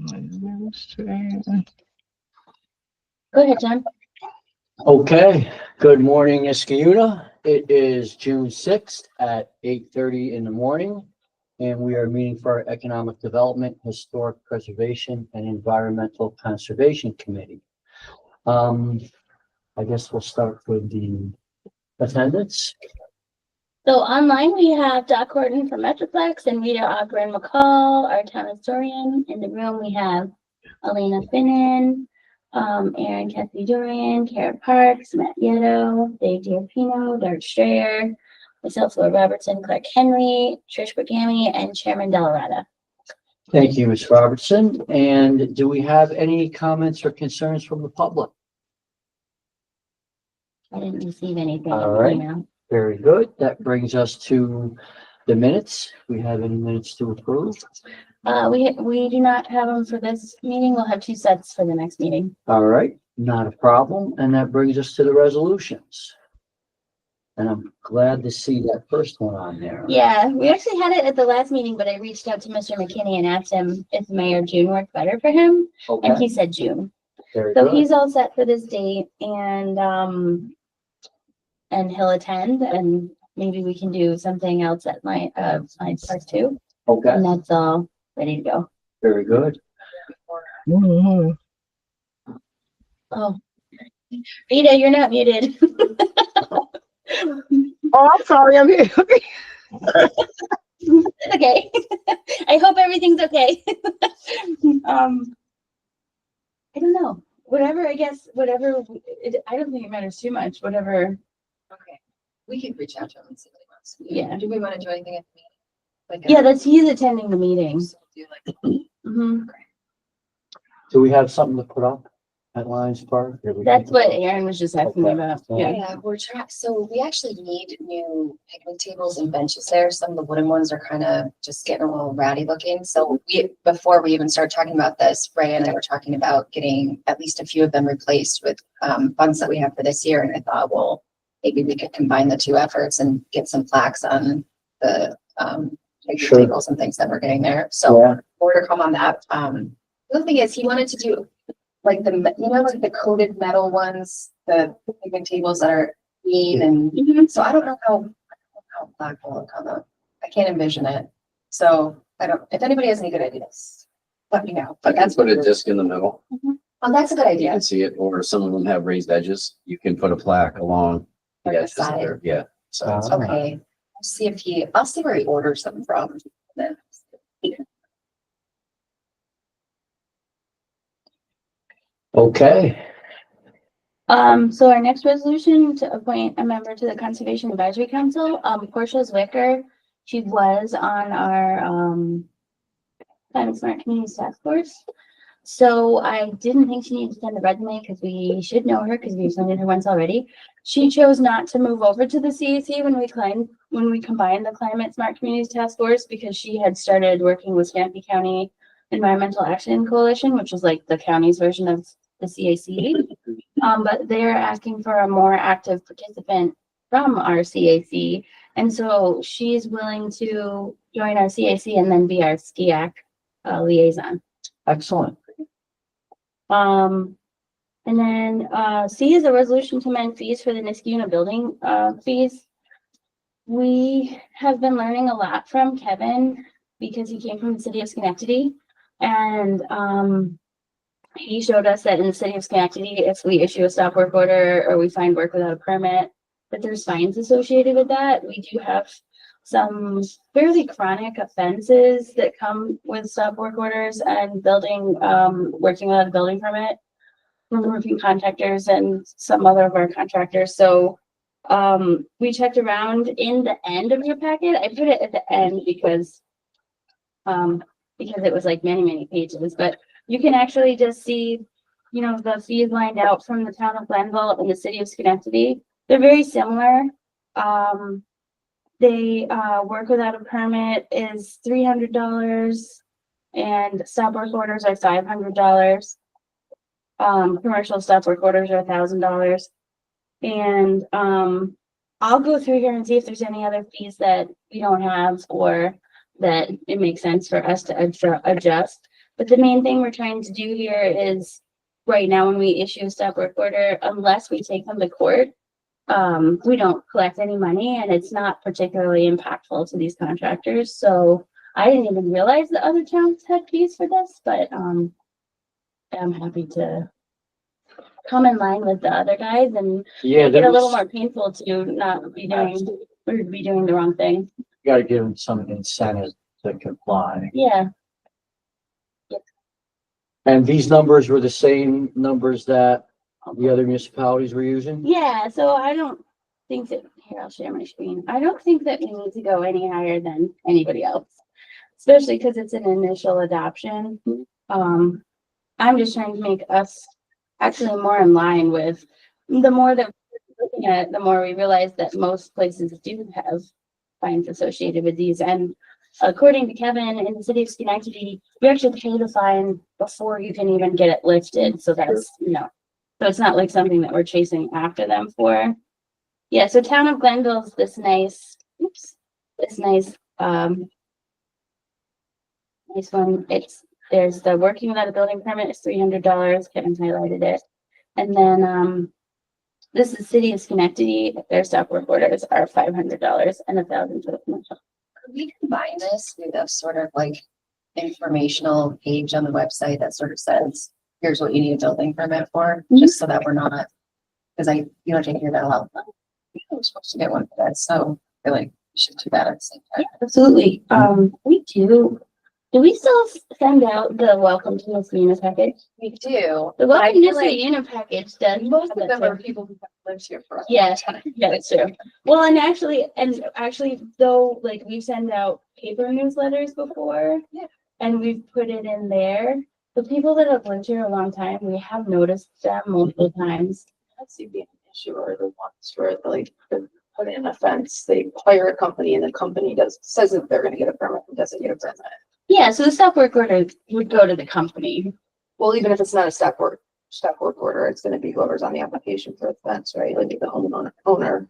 Go ahead, John. Okay, good morning, Niskayuna. It is June 6th at 8:30 in the morning, and we are meeting for our Economic Development, Historic Preservation, and Environmental Conservation Committee. I guess we'll start with the attendance. So online we have Doc Horton from Metroplex and Rita Ogren McCall, our town historian. In the room we have Elena Finnan, Aaron Kathy Dorian, Kara Parks, Matt Yeto, Dave Diapino, Dart Strayer, myself, Laura Robertson, Clark Henry, Trish Bergami, and Chairman Delarada. Thank you, Ms. Robertson. And do we have any comments or concerns from the public? I didn't receive anything All in right. the email. Very good. That brings us to the minutes. We have any minutes to approve? We do not have them for this meeting. We'll have 2 sets for the next meeting. All right, not a problem. And that brings us to the resolutions. And I'm glad to see that first one on there. Yeah, we actually had it at the last meeting, but I reached out to Mr. McKinney and asked him if May or June worked better for him. Okay, And he said June. very So good. he's all set for this date and he'll attend, and maybe we can do something else at my science park too. Okay, And that's all ready to go. very good. Oh, Rita, you're not muted. Oh, I'm sorry, I'm here. Okay. I hope everything's okay. I don't know. Whatever, I guess, whatever, I don't think it matters too much, whatever. Okay, we can reach out to him and see what he wants. Yeah. Do we want to do anything at the meeting? Like, Yeah, he's attending the meeting. do like, Mhm. Do we have something to put up at Lions Park? That's what Aaron was just asking me Okay. about. Yeah. Yeah. yeah, we're trying, so we actually need new picnic tables and benches there. Some of the wooden ones are kind of just getting a little ratty looking. So before we even start talking about this, Ray and I were talking about getting at least a few of them replaced with funds that we have for this year. And I thought, well, maybe we could combine the 2 efforts and get some plaques on the picnic Sure. tables and things that we're getting there. So Yeah, more to come on that. The other thing is he wanted to do like like the coated metal ones, the picnic tables that are green, and Mhm. so I don't know how black will look on them. I can't envision it. So I don't, if anybody has any good ideas, let me know. I But can that's put what a disc in the middle. Oh, that's a good You idea. can see it, or some of them have raised edges. You can put a plaque along the Or the edges side. there. Yeah. So it's- Ah. Okay. I'll see where he orders them from. Then. okay. So our next resolution to appoint a member to the Conservation Advisory Council, Portia Zwicker, she was on our Climate Smart Communities Task Force. So I didn't think she needed to send a resume because we should know her because we've sent her once already. She chose not to move over to the CAC when we combined the Climate Smart Communities Task Force because she had started working with Scanpy County Environmental Action Coalition, which is like the county's version of the CAC. But they're asking for a more active participant from our CAC. And so she's willing to join our CAC and then be our STIAC liaison. Excellent. And then C is a resolution to amend fees for the Niskayuna building fees. We have been learning a lot from Kevin because he came from the city of Schenectady. And he showed us that in the city of Schenectady, if we issue a stop work order or we find work without a permit, that there's fines associated with that. We do have some fairly chronic offenses that come with stop work orders and working without a building permit from roofing contractors and some other of our contractors. So we checked around in the end of your packet. I put it at the end because it was like many pages, but you can actually just see, the fees lined out from the town of Glenville and the city of Schenectady. They're very similar. They work without a permit is $300 and stop work orders are $500. Commercial stop work orders are $1,000. And I'll go through here and see if there's any other fees that we don't have or that it makes sense for us to adjust. But the main thing we're trying to do here is, right now, when we issue a stop work order, unless we take them to court, we don't collect any money, and it's not particularly impactful to these contractors. So I didn't even realize that other towns had fees for this, but I'm happy to come in line with the other guys and Yeah, make it a little there's, more painful to not be doing, or be doing the wrong thing. gotta give them some incentive to comply. Yeah, And these numbers were the same numbers that the other municipalities were using? yeah, so I don't think that, here, I'll share my screen. I don't think that we need to go any higher than anybody else, especially because it's an initial adoption. I'm just trying to make us actually more in line with, the more that we're looking at it, the more we realize that most places do have fines associated with these. And according to Kevin, in the city of Schenectady, we actually pay the fine before you can even get it lifted. So that's, so it's not like something that we're chasing after them for. Yeah, so Town of Glenville's this nice, this nice, nice one. There's the working without a building permit is $300. Kevin's highlighted it. And then, this is City of Schenectady. Their stop work orders are $500 and $1,000 for the commercial. Could we combine this with a sort of like informational page on the website that sort of says, here's what you need a building permit for, just so that we're not, because you don't hear that a lot. I'm supposed to get one for that, so I feel like we should do that at the same time. Absolutely. We do. Do we still send out the welcome to Muscatine package? We do. The but I welcome to feel like Muscatine package does. most have of that them are too. people who have lived here for a long Yeah, time. yeah, that's true. Well, and actually, though, like we send out paper newsletters before. Yeah. And we've put it in there. The people that have lived here a long time, we have noticed them multiple times. That's the an issue, or the ones where like they put in a fence, they hire a company and the company says that they're gonna get a permit and doesn't get a permit. Yeah, so the stop work order would go to the company. Well, even if it's not a step work order, it's gonna be whoever's on the application for the fence, right? Like the owner.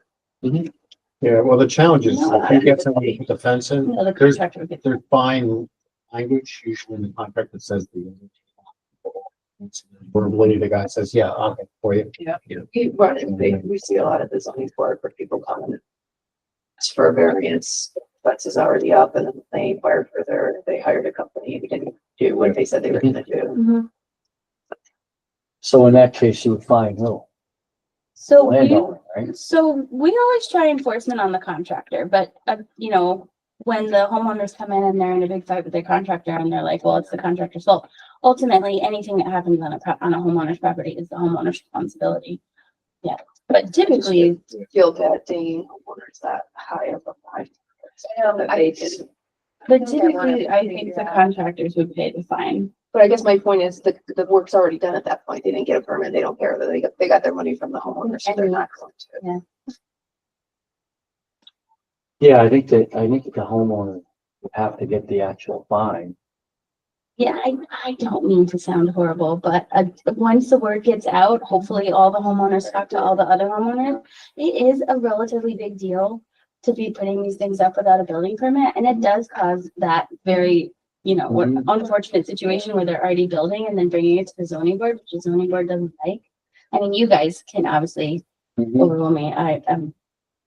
Yeah, well, the challenge is if you get somebody to put the fence in, No, the there's contractor would get. fine language usually in the contract that says the. Verbally, the guy says, yeah, okay, for you. We see a lot of the zoning board where people come in. It's for a variance, fence is already up and then they inquired further, they hired a company, they didn't do what they said they were gonna do. Mhm. So in that case, you would find no So we, landowner, right? so we always try enforcement on the contractor, but, when the homeowners come in and they're in a big fight with their contractor and they're like, well, it's the contractor's fault. Ultimately, anything that happens on a homeowner's property is the homeowner's responsibility. Yeah, but typically, Feel bad dinging homeowners that high of a fine. That they didn't. but think I wanna typically, I think figure the out- contractors would pay the fine. But I guess my point is the work's already done at that point. They didn't get a permit. They don't care that they got their money from the homeowner, so they're not going to. Yeah, I think the homeowner would have to get the actual fine. Yeah, I don't mean to sound horrible, but once the word gets out, hopefully all the homeowners talk to all the other homeowners. It is a relatively big deal to be putting these things up without a building permit, and it does cause that very, Mhm. unfortunate situation where they're already building and then bringing it to the zoning board, which the zoning board doesn't like. I mean, you guys can obviously Mhm. overrule me. I'm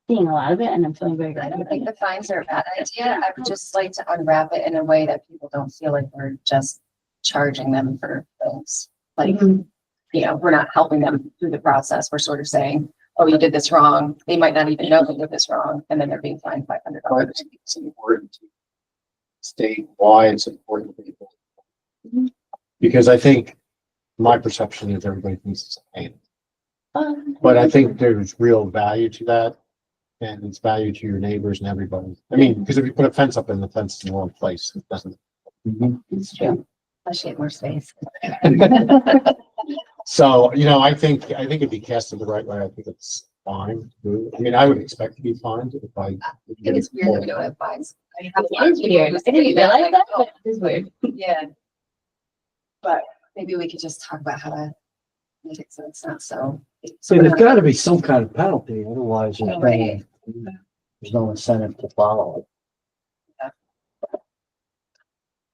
seeing a lot of it and I'm feeling very good I don't about think it. the fines are a bad idea. I would just like to unwrap it in a way that people don't feel like we're just charging them for things. Like, Mhm. we're not helping them through the process. We're sort of saying, oh, you did this wrong. They might not even know they did this wrong. And then they're being fined $500. It's important to state why it's important for people. Mhm. Because I think my perception is everybody thinks it's a pain, Um, but I think there's real value to that. And it's value to your neighbors and everybody. I mean, because if you put a fence up and the fence is in the wrong place, it doesn't. Mhm. It's true. Especially more space. So, I think it'd be casted the right way. I think it's fine. I mean, I would expect to be fined if I. I think it's weird that we don't have fines. I have a lot It of is people weird. who I say didn't realize like, that, oh, but it is weird. yeah. But maybe we could just talk about how to make it so it's not so. So there's gotta be some kind of penalty, otherwise Right. there's no incentive to follow it.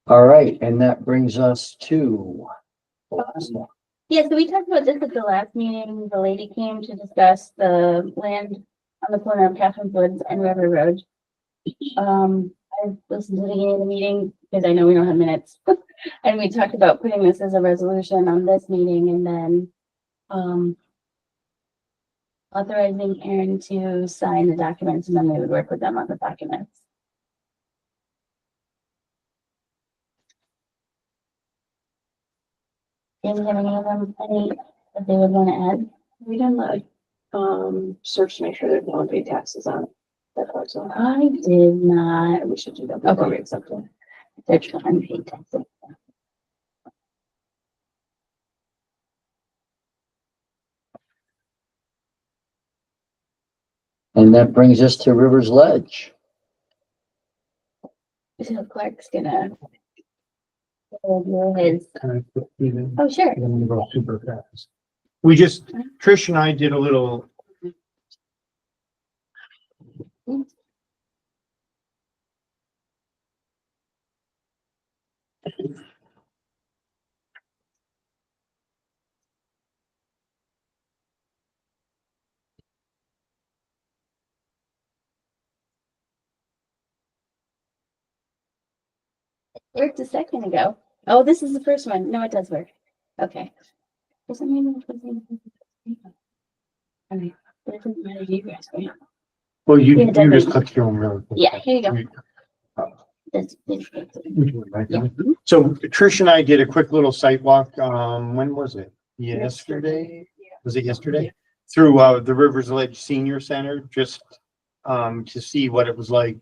All right, and that brings us to. Yeah, so we talked about this at the last meeting. The lady came to discuss the land on the corner of Catherine's Woods and River Road. I listened to the beginning of the meeting because I know we don't have minutes. And we talked about putting this as a resolution on this meeting and then authorizing Aaron to sign the documents and then we would work with them on the documents. Do you have any of them, any that they would want to add? We done the, search to make sure there's no unpaid taxes on that parcel. I did not. We should do that before we accept it. Search for unpaid taxes. And that brings us to Rivers Ledge. So Clark's gonna. Do his, Can I put these in? oh, sure. I'm gonna go super fast. We just, Trish and I did a little. Worked a second ago. Oh, this is the first one. No, it does work. Okay. For some reason, it doesn't- Okay. But it doesn't matter to you guys, right? Well, you, Yeah, you definitely. just click through them really quick. Yeah, here you go. We- That's- we do it right Yeah. now. So Trish and I did a quick little site walk. When was it? Yesterday? Was it yesterday? Through, the Rivers Ledge Senior Center, just, to see what it was like.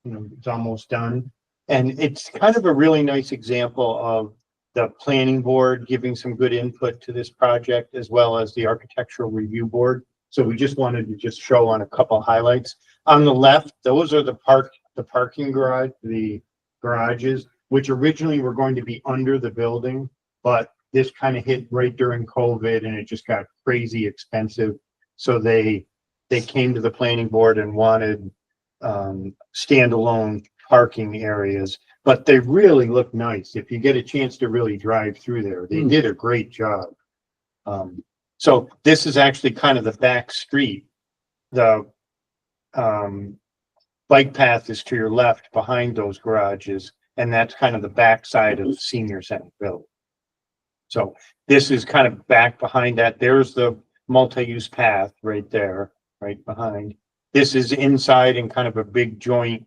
You know, it's almost done. And it's kind of a really nice example of the planning board giving some good input to this project as well as the architectural review board. So we just wanted to just show on a couple highlights. On the left, those are the parking garage, the garages, which originally were going to be under the building, but this kind of hit right during COVID and it just got crazy expensive. So they came to the planning board and wanted standalone parking areas, but they really look nice. If you get a chance to really drive through there, they did a great job. So this is actually kind of the back street. The bike path is to your left behind those garages, and that's kind of the back side of the senior center building. So this is kind of back behind that. There's the multi-use path right there, right behind. This is inside in kind of a big joint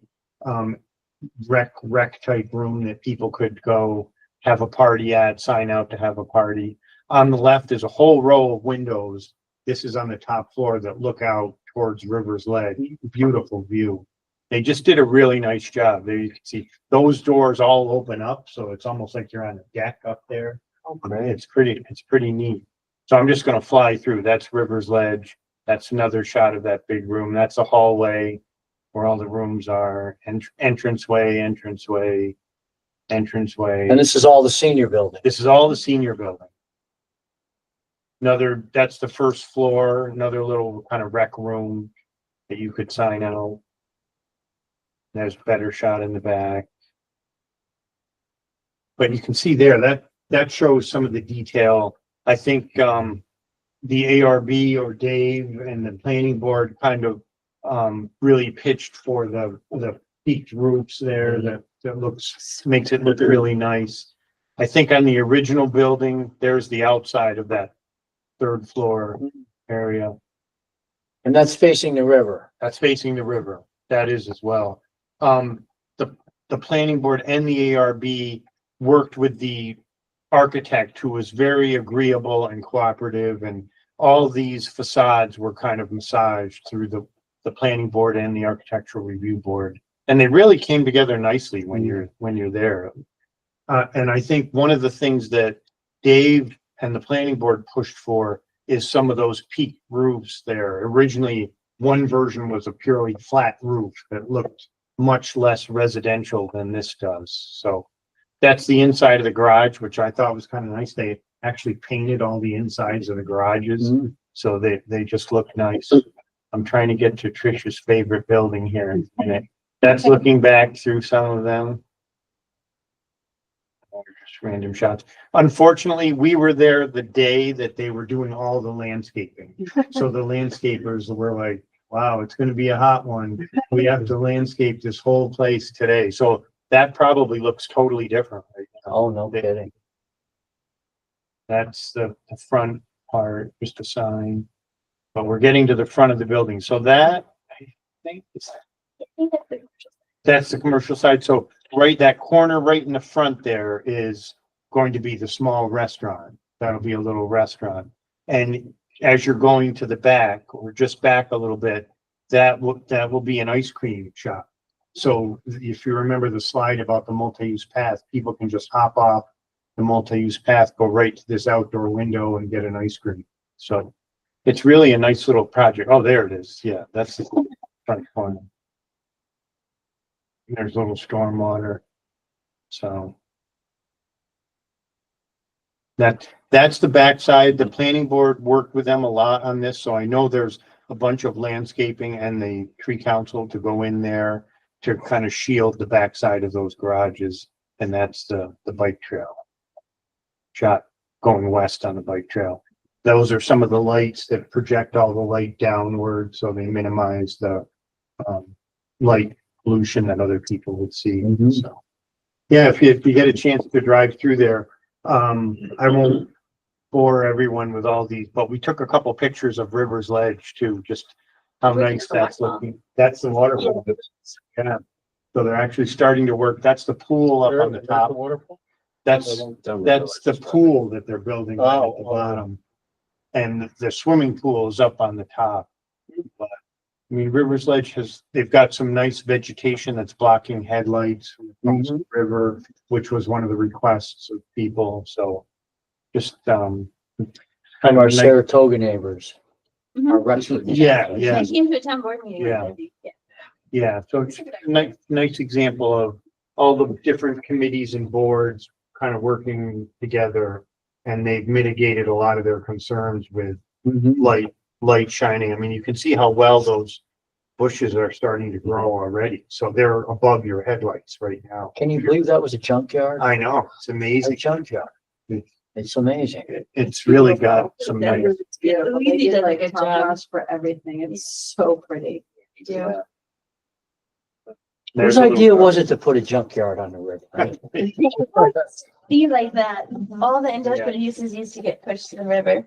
rec type room that people could go have a party at, sign out to have a party. On the left is a whole row of windows. This is on the top floor that look out towards Rivers Ledge. Beautiful view. They just did a really nice job. There you can see those doors all open up, so it's almost like you're on a deck up there. Okay, it's pretty neat. So I'm just gonna fly through. That's Rivers Ledge. That's another shot of that big room. That's a hallway where all the rooms are. Entranceway. And this is all the senior building. This is all the senior building. That's the first floor, another little kind of rec room that you could sign out. There's a better shot in the back. But you can see there, that shows some of the detail. I think, the ARB or Dave and the planning board kind of, really pitched for the peaked roofs there that makes it look really nice. I think on the original building, there's the outside of that third floor area. And that's facing the river. That's facing the river. That is as well. The planning board and the ARB worked with the architect who was very agreeable and cooperative, and all these facades were kind of massaged through the planning board and the architectural review board. And they really came together nicely when you're there. And I think one of the things that Dave and the planning board pushed for is some of those peaked roofs there. Originally, one version was a purely flat roof that looked much less residential than this does. So that's the inside of the garage, which I thought was kind of nice. They actually painted all the insides of the garages, so they just look nice. I'm trying to get to Trish's favorite building here in a minute. That's looking back through some of them. Just random shots. Unfortunately, we were there the day that they were doing all the landscaping. So the landscapers were like, wow, it's gonna be a hot one. We have to landscape this whole place today. So that probably looks totally different right now. Oh, no kidding. That's the front part, just a sign. But we're getting to the front of the building. So that, I think, that's the commercial side. So right, that corner right in the front there is going to be the small restaurant. That'll be a little restaurant. And as you're going to the back, or just back a little bit, that will be an ice cream shop. So if you remember the slide about the multi-use path, people can just hop off the multi-use path, go right to this outdoor window and get an ice cream. So it's really a nice little project. Oh, there it is. Yeah, that's the front corner. There's a little stormwater. So that's the backside. The planning board worked with them a lot on this, so I know there's a bunch of landscaping and the tree council to go in there to kind of shield the backside of those garages, and that's the bike trail. Shot going west on the bike trail. Those are some of the lights that project all the light downward, so they minimize the light pollution that other people would see. Mhm. So, yeah, if you get a chance to drive through there, I won't bore everyone with all these, but we took a couple pictures of River's Ledge too, just how nice that's looking. That's the waterfall. Yeah. So they're actually starting to work. That's the pool up on the top. That's the pool that they're building right at the bottom. And the swimming pool is up on the top. But I mean, River's Ledge they've got some nice vegetation that's blocking headlights from the river, which was one of the requests of people. So just, kind of Our nice. Saratoga neighbors. Mhm. Our Rexford. Yeah, yeah. I came to a town board meeting. Yeah. Yeah, so it's a nice example of all the different committees and boards kind of working together. And they've mitigated a lot of their concerns with Mhm. light shining. I mean, you can see how well those bushes are starting to grow already. So they're above your headlights right now. Can you believe that was a junkyard? I know, it's It's a amazing. junkyard. It's amazing. It's really got some nice. Yeah, We they did did a like a good job. job for everything. It's so pretty. Yeah. Whose idea was it to put a junkyard on the river? Be like that. All the industrial uses used to get pushed to the river.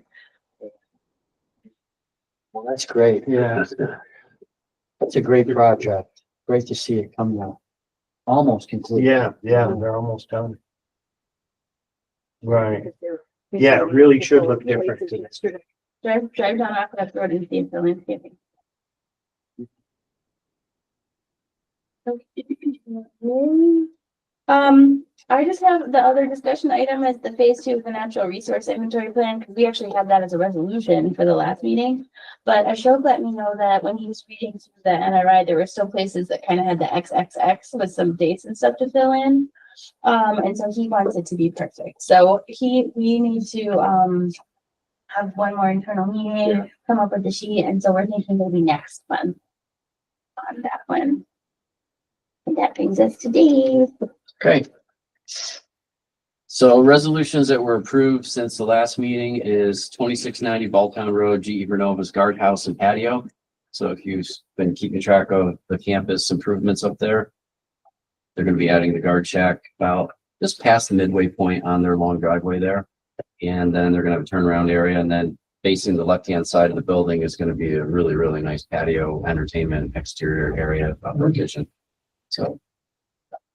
Well, that's great. Yeah. It's a great project. Great to see it come out. Almost complete. Yeah, they're almost done. Right. Yeah, it really should look different. Drive down Aqueduct Road and see the landscaping. I just have the other discussion item is the phase 2 of the natural resource inventory plan, because we actually had that as a resolution for the last meeting. But Ashok let me know that when he was reading through the NRI, there were still places that kind of had the XXX with some dates and stuff to fill in. And so he wants it to be perfect. So we need to have one more internal meeting, come up with the sheet, and so we're thinking maybe next month on that one. And that brings us to Dave. Okay. So resolutions that were approved since the last meeting is 2690 Balltown Road, GE Vernova's guardhouse and patio. So if you've been keeping track of the campus improvements up there, they're going to be adding the guard shack about just past the midway point on their long driveway there. And then they're going to have a turnaround area, and then facing the left-hand side of the building is going to be a really, really nice patio, entertainment, exterior area, outdoor kitchen. So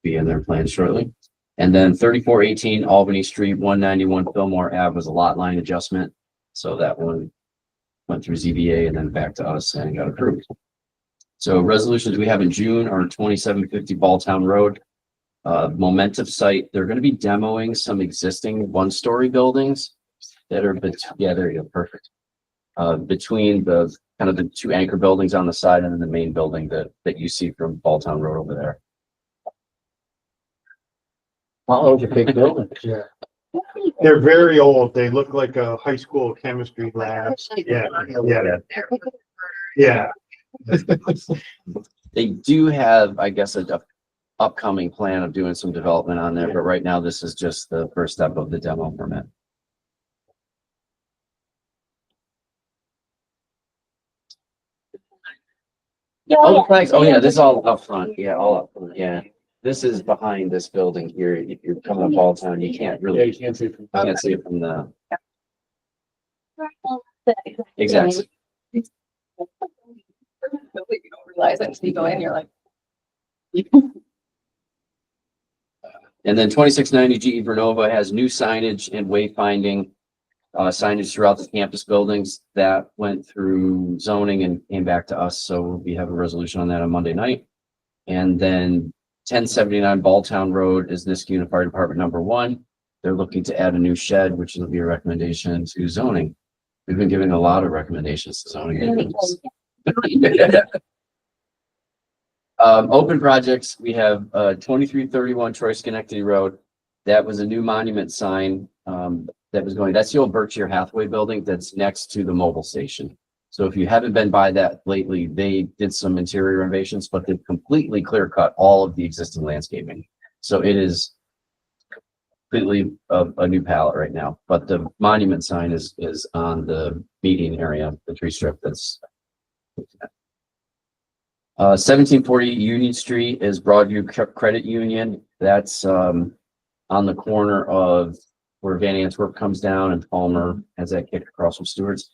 be in their plans shortly. And then 3418 Albany Street, 191 Fillmore Ave was a lot line adjustment. So that one went through ZBA and then back to us and got approved. So resolutions we have in June are 2750 Balltown Road. Momentum site, they're going to be demoing some existing one-story buildings that are, yeah, there you go, perfect. Between the kind of the two anchor buildings on the side and then the main building that you see from Balltown Road over there. Wow, those are big buildings. Yeah. They're very old. They look like a high school chemistry lab. Yeah, yeah. They do have, I guess, upcoming plan of doing some development on there, but right now this is just the first step of the demo permit. Oh, the flags. Oh, yeah, this is all up front. Yeah, all up front. Yeah. This is behind this building here. If you're coming up Balltown, you can't really, you can't see it from the, exactly. You don't realize it until you go in, you're like. And then 2690 GE Vernova has new signage and wayfinding signage throughout the campus buildings that went through zoning and came back to us. So we have a resolution on that on Monday night. And then 1079 Balltown Road is Niskuna Fire Department #1. They're looking to add a new shed, which will be a recommendation to zoning. We've been giving a lot of recommendations to zoning. Open projects, we have 2331 Troy Schenectady Road. That was a new monument sign that was going, that's the old Berkshire Hathaway building that's next to the mobile station. So if you haven't been by that lately, they did some interior renovations, but they've completely clear cut all of the existing landscaping. So it is completely a new palette right now, but the monument sign is on the meeting area, the tree strip that's 1740 Union Street is Broadview Credit Union. That's on the corner of where Van Antwerp comes down and Palmer has that kick across from Stewart's.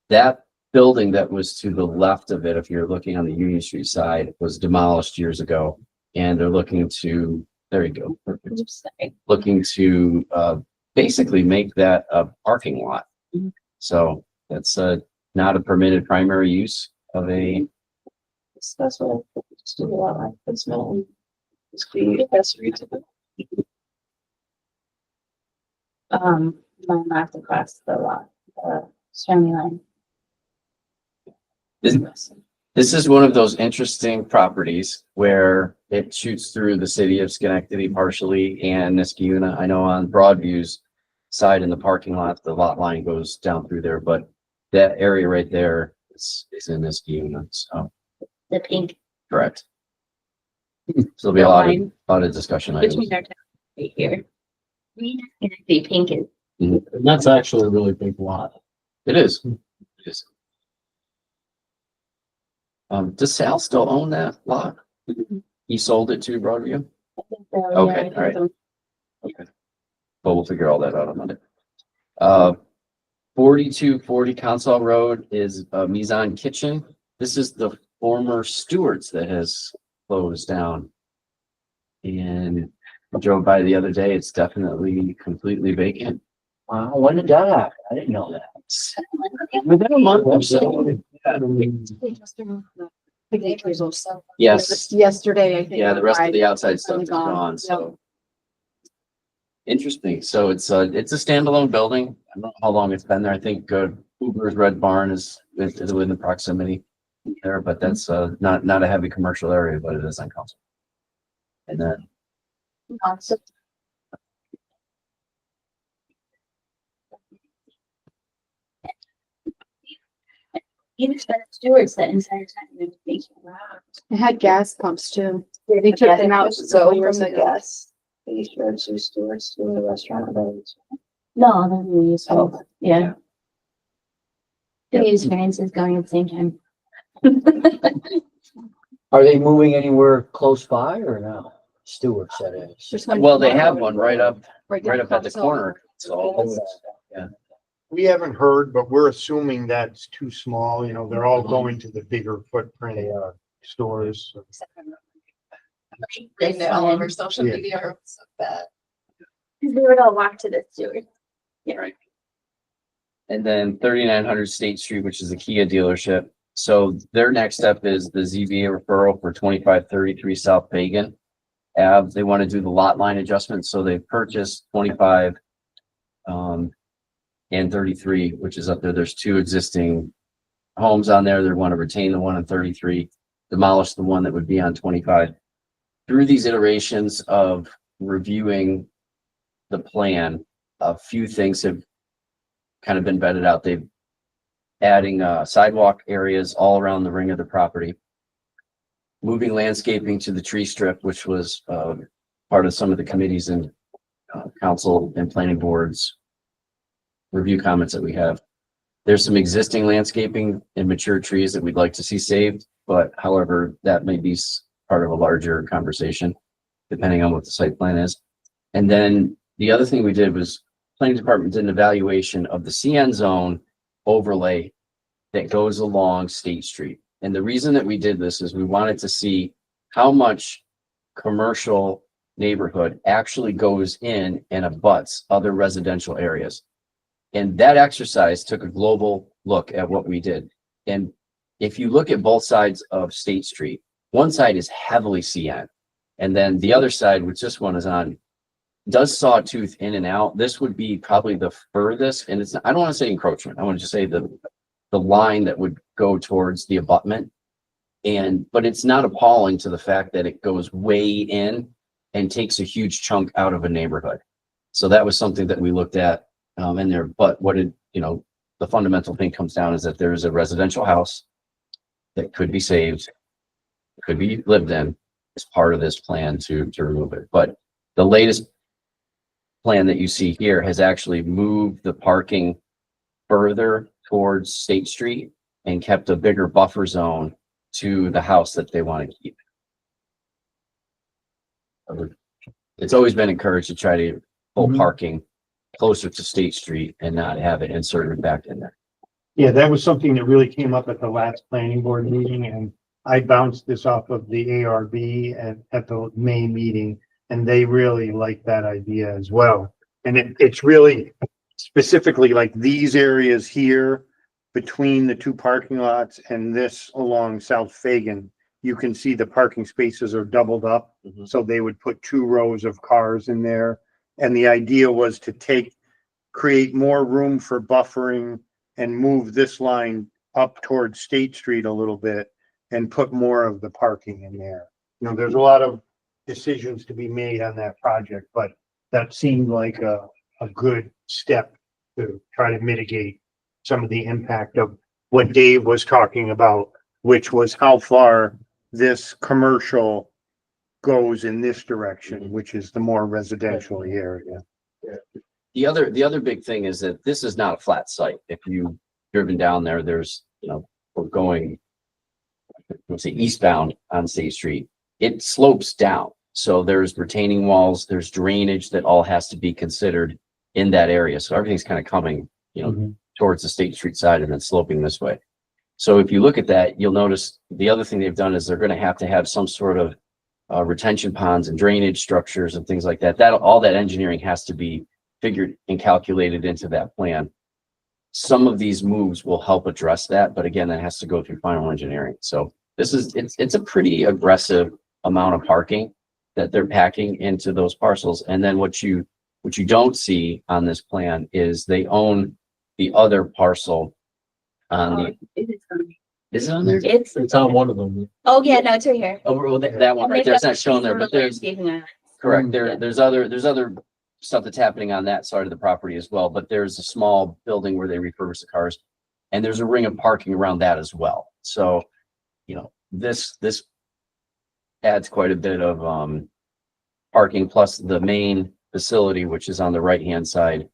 That building that was to the left of it, if you're looking on the Union Street side, was demolished years ago. And they're looking to, there you go. Perfect. Looking to basically make that a parking lot. So that's not a permitted primary use of a. That's what I just do a lot like this middle. It's the accessory to the. Mine left across the lot, the Stony line. This is one of those interesting properties where it shoots through the city of Schenectady partially and Niskuna. I know on Broadview's side in the parking lot, the lot line goes down through there, but that area right there is in Niskuna. So The pink. correct. So there'll be a lot of discussion items. Between our town right here. Green and the pink is. And that's actually a really big lot. It is. It is. Does Sal still own that lot? He sold it to Broadview? Okay, all right. Okay. But we'll figure all that out on Monday. 4240 Council Road is Mizan Kitchen. This is the former Stewart's that has closed down. And I drove by the other day. It's definitely completely vacant. Wow, when did that happen? I didn't know that. Within a month or so. Yes. Yesterday, I think. Yeah, the rest of the outside stuff Really is gone. gone, so. Interesting. So it's a standalone building. I don't know how long it's been there. I think Uber's Red Barn is within the proximity there, but that's not a heavy commercial area, but it is on council. And then Even Stewart's that entire time. It had gas pumps too. They took them out So years from the ago. gas, they sure to Stewart's to the restaurant. No, they're really useful. Oh, Yeah. The experience is going at the same time. Are they moving anywhere close by or no? Stewart's that is. There's one well, they tomorrow, have one right up down at the Council. corner. So We haven't heard, but we're assuming that's too small, you know, they're all going to the bigger footprint stores. Reading it all over Because social Yeah. media or so bad. they would all walk to the Stewart. Right. And then 3900 State Street, which is a Kia dealership. So their next step is the ZBA referral for 2533 South Pagan Ave. They want to do the lot line adjustment. So they purchased 25 and 33, which is up there. There's two existing homes on there. They want to retain the one on 33, demolish the one that would be on 25. Through these iterations of reviewing the plan, a few things have kind of been vetted out. They've adding sidewalk areas all around the ring of the property. moving landscaping to the tree strip, which was part of some of the committees and council and planning boards review comments that we have. There's some existing landscaping and mature trees that we'd like to see saved, but however, that may be part of a larger conversation, depending on what the site plan is. And then the other thing we did was planning department did an evaluation of the CN zone overlay that goes along State Street. And the reason that we did this is we wanted to see how much commercial neighborhood actually goes in and abuts other residential areas. And that exercise took a global look at what we did. And if you look at both sides of State Street, one side is heavily CN. And then the other side, which this one is on, does sawtooth in and out. This would be probably the furthest, and it's, I don't want to say encroachment. I want to just say the line that would go towards the abutment. But it's not appalling to the fact that it goes way in and takes a huge chunk out of a neighborhood. So that was something that we looked at in there. But what it, the fundamental thing comes down is that there is a residential house that could be saved, could be lived in as part of this plan to remove it. But the latest plan that you see here has actually moved the parking further towards State Street and kept a bigger buffer zone to the house that they want to keep. It's always been encouraged to try to pull parking closer to State Street and not have it inserted back in there. Yeah, that was something that really came up at the last planning board meeting, and I bounced this off of the ARB at the May meeting, and they really liked that idea as well. And it's really specifically like these areas here between the two parking lots and this along South Fagan, you can see the parking spaces are doubled up. So they would put 2 rows of cars in there. And the idea was to create more room for buffering and move this line up towards State Street a little bit and put more of the parking in there. There's a lot of decisions to be made on that project, but that seemed like a good step to try to mitigate some of the impact of what Dave was talking about, which was how far this commercial goes in this direction, which is the more residential area. The other big thing is that this is not a flat site. If you've driven down there, there's, we're going, let's say eastbound on State Street, it slopes down. So there's retaining walls, there's drainage that all has to be considered in that area. So everything's kind of coming, towards the State Street side and then sloping this way. So if you look at that, you'll notice the other thing they've done is they're going to have some sort of retention ponds and drainage structures and things like that. All that engineering has to be figured and calculated into that plan. Some of these moves will help address that, but again, that has to go through final engineering. So it's a pretty aggressive amount of parking that they're packing into those parcels. And then what you don't see on this plan is they own the other parcel on the, is it on there? It's on one of them. Oh, yeah, no, it's right here. Oh, well, that one right there, it's not shown there, but there's, correct, there's other stuff that's happening on that side of the property as well, but there's a small building where they refurbish the cars. And there's a ring of parking around that as well. So, this adds quite a bit of parking, plus the main facility, which is on the right-hand side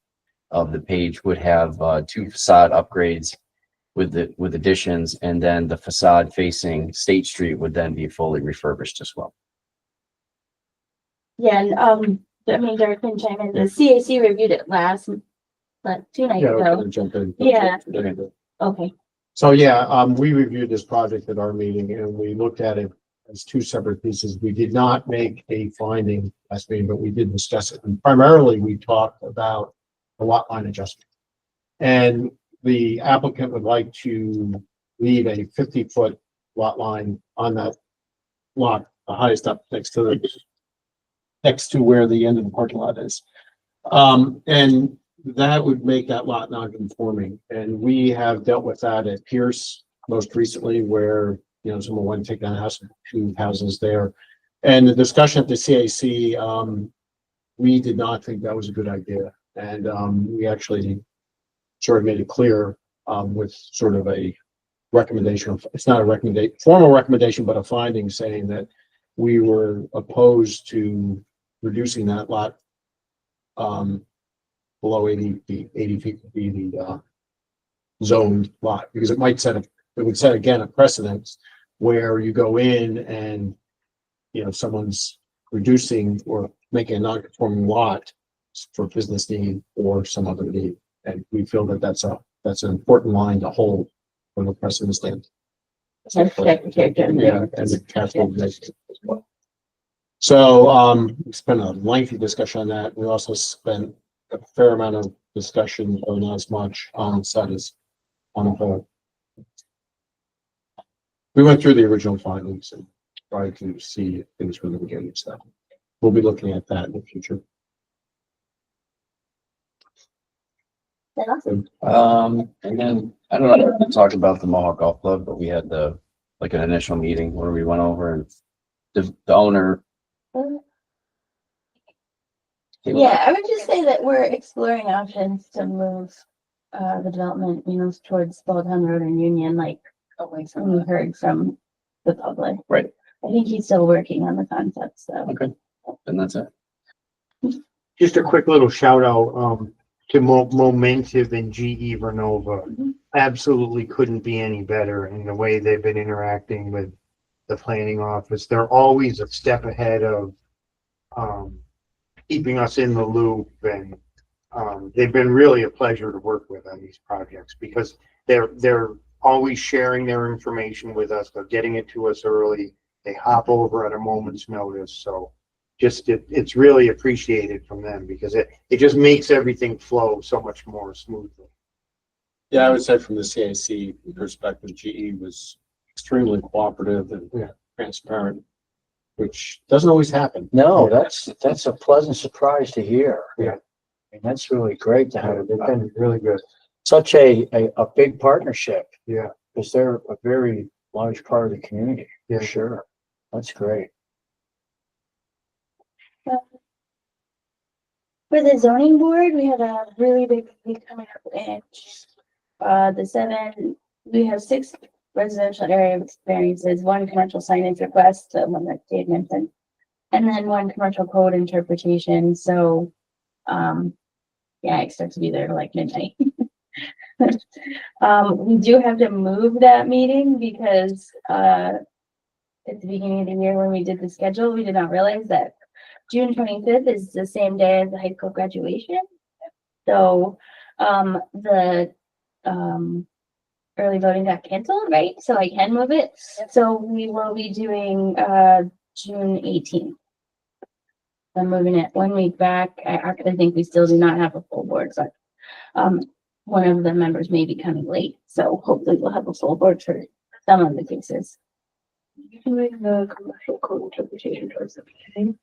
of the page, would have 2 facade upgrades with additions, and then the facade facing State Street would then be fully refurbished as well. Yeah, and Derek can chime in. The CAC reviewed it but 2 nights ago. Jump in. Yeah. Okay. So yeah, we reviewed this project at our meeting and we looked at it as 2 separate pieces. We did not make a finding last meeting, but we did discuss it. And primarily we talked about a lot line adjustment. And the applicant would like to leave a 50-foot lot line on that lot, the highest up next to where the end of the parking lot is. And that would make that lot non-conforming. And we have dealt with that at Pierce most recently, where, someone wanted to take down a house, 2 houses there. And the discussion at the CAC, we did not think that was a good idea. And we actually sort of made it clear with sort of a recommendation. It's not a formal recommendation, but a finding saying that we were opposed to reducing that lot below 80 feet. 80 feet would be the zoned lot, because it would set again a precedence where you go in and, you know, someone's reducing or making a non-conforming lot for business need or some other need. And we feel that that's an important line to hold from a precedent standpoint. Yeah, as a capital measure as well. So, we spent a lengthy discussion on that. We also spent a fair amount of discussion, or not as much, on studies on the whole. We went through the original findings and tried to see if things were going to get into that. We'll be looking at that in the future. And then, I don't know, we talked about the Mohawk Golf Club, but we had like an initial meeting where we went over and the owner. Yeah, I would just say that we're exploring options to move the development, you know, towards Balltown Road and Union, like Away we from heard from the public. Right. I think he's still working on the concept, so. Okay. And that's it. Just a quick little shout out, to Momentive and GE Vernova. Mhm. Absolutely couldn't be any better in the way they've been interacting with the planning office. They're always a step ahead of, keeping us in the loop, and, they've been really a pleasure to work with on these projects because they're always sharing their information with us. They're getting it to us early. They hop over at a moment's notice. So just, it's really appreciated from them because it just makes everything flow so much more smoothly. Yeah, I would say from the CAC perspective, GE was extremely cooperative and transparent, which doesn't always happen. No, that's a pleasant surprise to hear. Yeah. And that's really great to have. They've been Really good. such a big partnership. Yeah. Because they're a very large part of the community, Yeah. for sure. That's great. For the zoning board, we have a really big week coming up in we have 6 residential area variances, 1 commercial signage request, the one that Dave mentioned, and then 1 commercial code interpretation. So, yeah, I expect to be there like midnight. We do have to move that meeting because at the beginning of the year when we did the schedule, we did not realize that June 25th is the same day as the high school graduation. So the early voting got canceled, right? So I can move it. So we will be doing June 18th. I'm moving it 1 week back. I actually think we still do not have a full board, but one of the members may be coming late. So hopefully we'll have a full board for some of the cases. You can make the commercial code interpretation towards the beginning.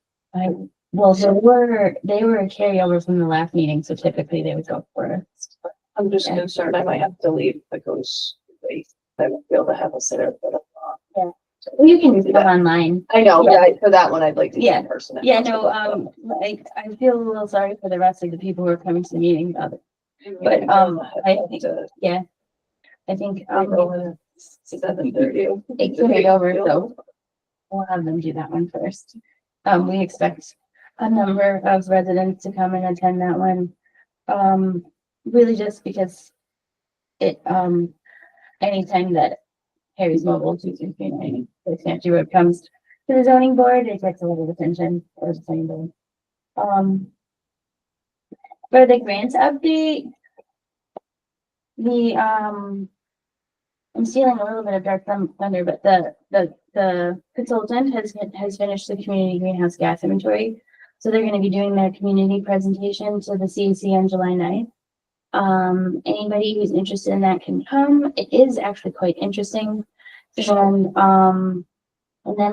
Well, they were a carryover from the last meeting, so typically they would go first. I'm just Yeah. concerned I might have to leave if it goes late. I won't be able to have a sitter, but You can do that online. I know, Yeah. but for that one, I'd like to Yeah. be in person. Yeah, no, I feel a little sorry for the rest of the people who are coming to the meeting, but I think, I think, 7:30. it carried over, so we'll have them do that one first. We expect a number of residents to come and attend that one. Really just because it, anytime that Harry's Mobile Teaching Community, the Santee Road comes to the zoning board, it gets a little attention for the zoning board. For the grants update, I'm stealing a little bit of dark thunder, but the consultant has finished the community greenhouse gas inventory. So they're gonna be doing their community presentation to the CAC on July 9th. Anybody who's interested in that can come. It is actually quite interesting. And then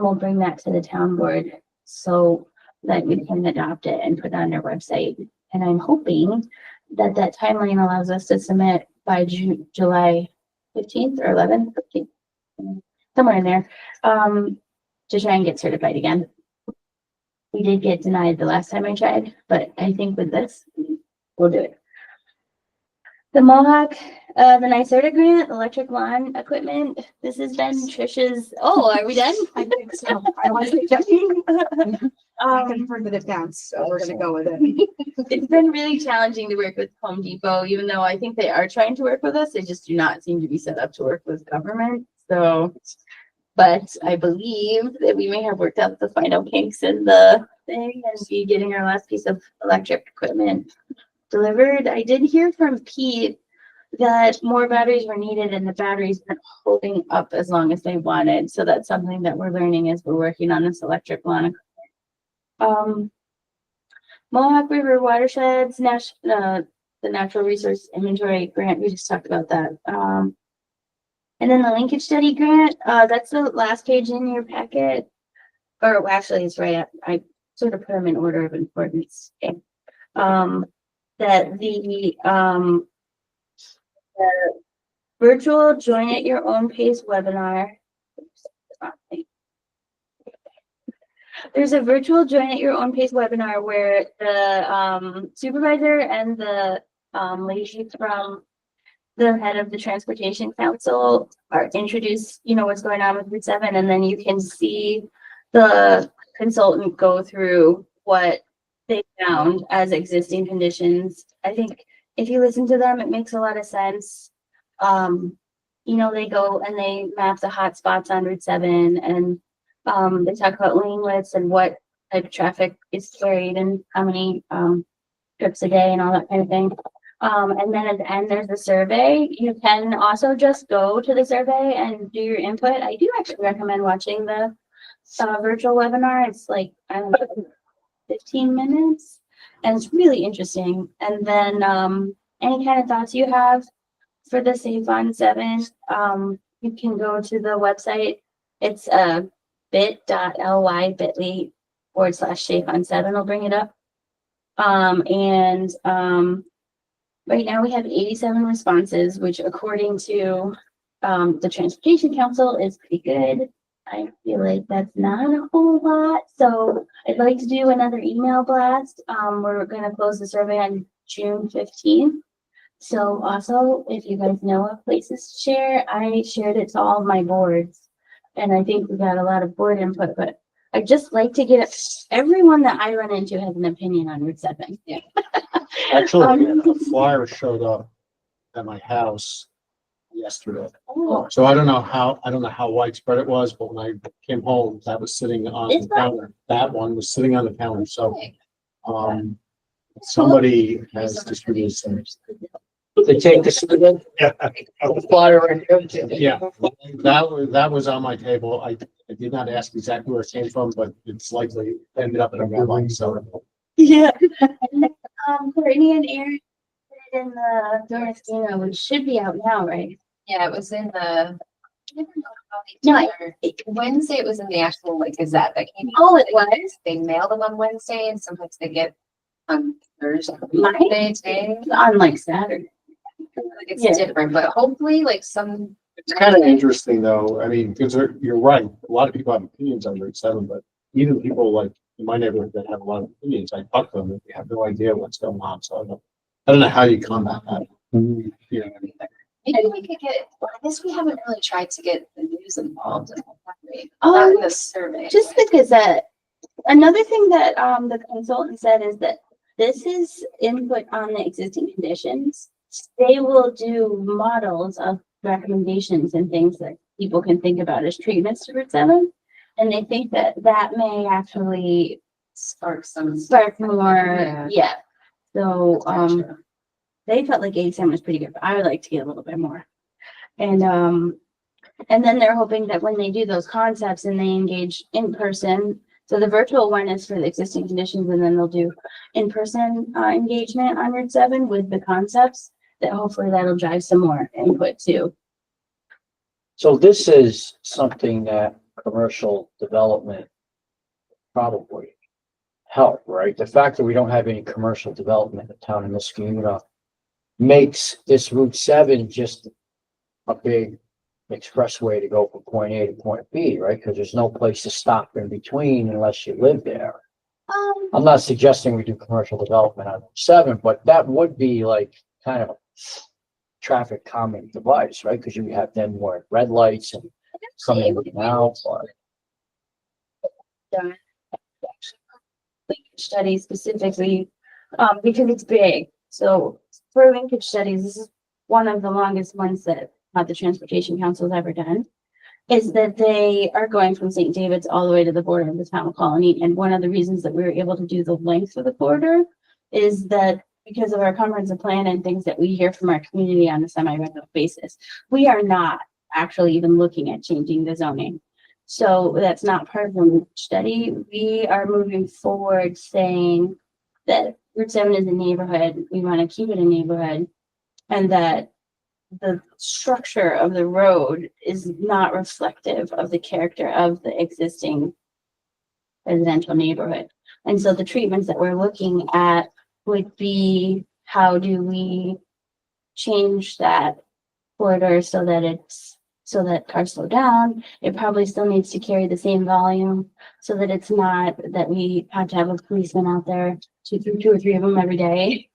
we'll bring that to the town board so that we can adopt it and put it on their website. And I'm hoping that that timeline allows us to submit by July 15th or 11th, 15th, somewhere in there, to try and get certified again. We did get denied the last time I tried, but I think with this, we'll do it. The Mohawk, the NYSERDA grant, electric lawn equipment. This has been Trish's, oh, are we done? I think so. I wasn't joking. I Um, confirmed that it bounced, so we're gonna go with it. it's been really challenging to work with Home Depot, even though I think they are trying to work with us. They just do not seem to be set up to work with government. So, but I believe that we may have worked out the final kinks in the thing and be getting our last piece of electric equipment delivered. I did hear from Pete that more batteries were needed and the batteries weren't holding up as long as they wanted. So that's something that we're learning as we're working on this electric lawn. Mohawk River watersheds, the natural resource inventory grant, we just talked about that. And then the linkage study grant, that's the last page in your packet. Or actually, it's right at, I sort of put them in order of importance. Okay. That the virtual join at your own pace webinar. There's a virtual join at your own pace webinar where the supervisor and the lady from the head of the Transportation Council are introduced, you know, what's going on with Route 7, and then you can see the consultant go through what they found as existing conditions. I think if you listen to them, it makes a lot of sense. You know, they go and they map the hot spots on Route 7 and they talk about lane widths and what type of traffic is carried and how many trips a day and all that kind of thing. And then at the end, there's the survey. You can also just go to the survey and do your input. I do actually recommend watching the virtual webinar. It's like, I don't know, 15 minutes, and it's really interesting. And then any kind of thoughts you have for the Save on 7, you can go to the website. It's bit.ly/Save on 7 will bring it up. Right now we have 87 responses, which according to the Transportation Council is pretty good. I feel like that's not a whole lot. So I'd like to do another email blast. We're going to close the survey on June 15th. So also, if you guys know of places to share, I shared it to all of my boards. And I think we got a lot of board input, but I'd just like to get everyone that I run into has an opinion on Route 7. Yeah. Actually, a flyer showed up at my house yesterday. Oh, So I don't know how widespread it was, but when I came home, that was sitting on It's the counter. That one was sitting on the counter, so, somebody has distributed some. They take this again, Yeah, the flyer right here. yeah, that was on my table. I did not ask exactly where it came from, but it's likely ended up in a rabbi, so. yeah. And then, Courtney and Aaron put it in the Dorasino, which should be out now, right? Yeah, it was in the. I never know how No, they do it. Wednesday, it was in the actual like Gazette that came. Oh, it was? They mail them on Wednesday and sometimes they get on Thursday. Mine? Today. On like Saturday. Like it's Yeah. different, but hopefully like some. It's kind of interesting though. I mean, because you're right. A lot of people have opinions on Route 7, but even people like in my neighborhood that have a lot of opinions, I talk to them and they have no idea what's going on. So I don't know how you combat that. Yeah. Maybe we could get, well, I guess we haven't really tried to get the news involved. Oh, Not in the survey. just the Gazette. Another thing that the consultant said is that this is input on the existing conditions. They will do models of recommendations and things that people can think about as treatments to Route 7. And they think that that may actually Spark some. more, yeah. So, Gotcha. they felt like 87 was pretty good, but I would like to get a little bit more. And then they're hoping that when they do those concepts and they engage in person, so the virtual one is for the existing conditions, and then they'll do in-person engagement on Route 7 with the concepts, that hopefully that'll drive some more input too. So this is something that commercial development probably help, right? The fact that we don't have any commercial development in the town of Muskingum makes this Route 7 just a big expressway to go from point A to point B, right? Because there's no place to stop in between unless you live there. I'm not suggesting we do commercial development on Route 7, but that would be like kind of traffic calming device, right? Because you have then more red lights and coming in and out, or done linkage study specifically, because it's big. So for linkage studies, this is one of the longest ones that the Transportation Council has ever done, is that they are going from St. David's all the way to the border of the town of Colony. And one of the reasons that we were able to do the length of the corridor is that because of our comprehensive plan and things that we hear from our community on a semi-regular basis, we are not actually even looking at changing the zoning. So that's not part of the study. We are moving forward saying that Route 7 is a neighborhood. We want to keep it a neighborhood, and that the structure of the road is not reflective of the character of the existing residential neighborhood. And so the treatments that we're looking at would be, how do we change that corridor so that cars slow down? It probably still needs to carry the same volume so that it's not that we have to have a policeman out there, two or three of them every day,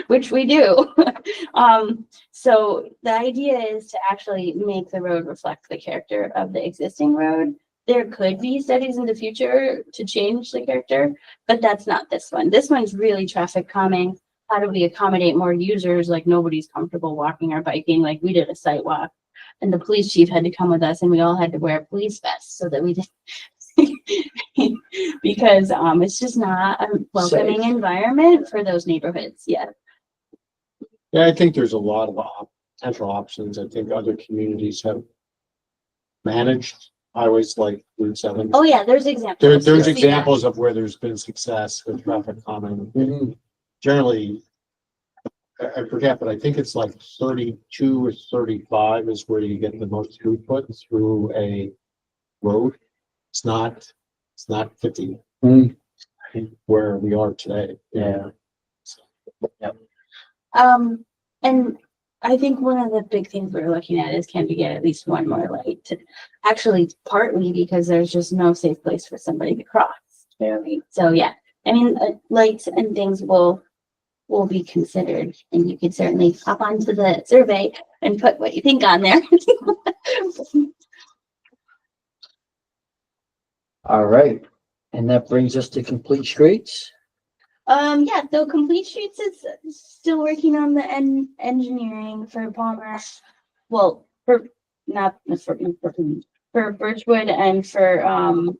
which we do. So the idea is to actually make the road reflect the character of the existing road. There could be studies in the future to change the character, but that's not this one. This one's really traffic calming. How do we accommodate more users? Like, nobody's comfortable walking or biking. Like, we did a site walk and the police chief had to come with us and we all had to wear police vests so that we didn't because it's just not a welcoming environment for those neighborhoods yet. Yeah, I think there's a lot of potential options. I think other communities have managed highways like Route 7. Oh yeah, there's examples. There's You'll see that. examples of where there's been success with traffic calming. Mhm. Generally, I forget, but I think it's like 32 or 35 is where you get the most throughput through a road. It's not 50 Mm. where we are today. Yeah. And I think one of the big things we're looking at is, can we get at least one more light? Actually, partly because there's just no safe place for somebody to cross. Really. So yeah, I mean, lights and things will be considered, and you could certainly hop onto the survey and put what you think on there. All right. And that brings us to complete streets. Yeah, so Complete Streets is still working on the engineering for Palmer. Well, for not for Birchwood and for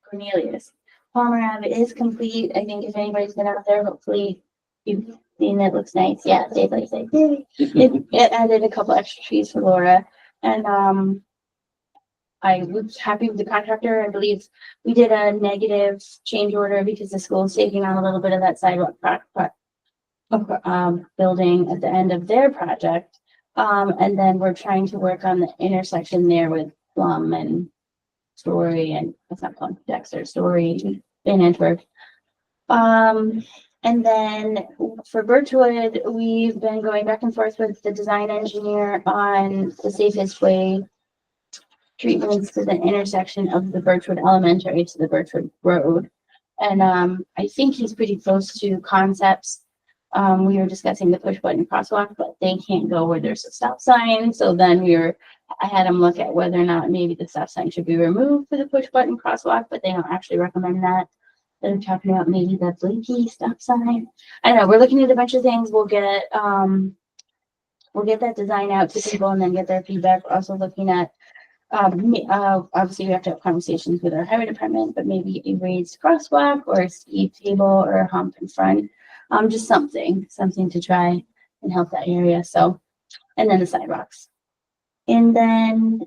Cornelius. Palmer Ave is complete. I think if anybody's been out there, hopefully you've seen it. Looks nice. Yeah, daylight say. It added a couple extra trees for Laura, and I was happy with the contractor. I believe we did a negative change order because the school is taking on a little bit of that sidewalk building at the end of their project. And then we're trying to work on the intersection there with Plum and Story, and that's not Plum, Dexter, Story, in Antwerp. And then for Birchwood, we've been going back and forth with the design engineer on the safest way treatments to the intersection of the Birchwood Elementary to the Birchwood Road. And I think he's pretty close to concepts. We were discussing the push button crosswalk, but they can't go where there's a stop sign. So then I had him look at whether or not maybe the stop sign should be removed for the push button crosswalk, but they don't actually recommend that. They're talking about maybe the blinky stop sign. I don't know. We're looking at a bunch of things. We'll get that design out to people and then get their feedback. We're also looking at obviously we have to have conversations with our highway department, but maybe a raised crosswalk or a steep table or a hump in front. Just something to try and help that area. So, and then the sidewalks. And then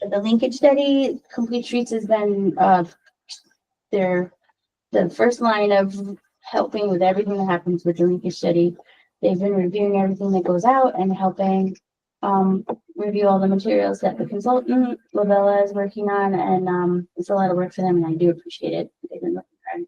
the linkage study, Complete Streets has been the first line of helping with everything that happens with the linkage study. They've been reviewing everything that goes out and helping review all the materials that the consultant Lavella is working on, and it's a lot of work for them, and I do appreciate it. They've been working hard.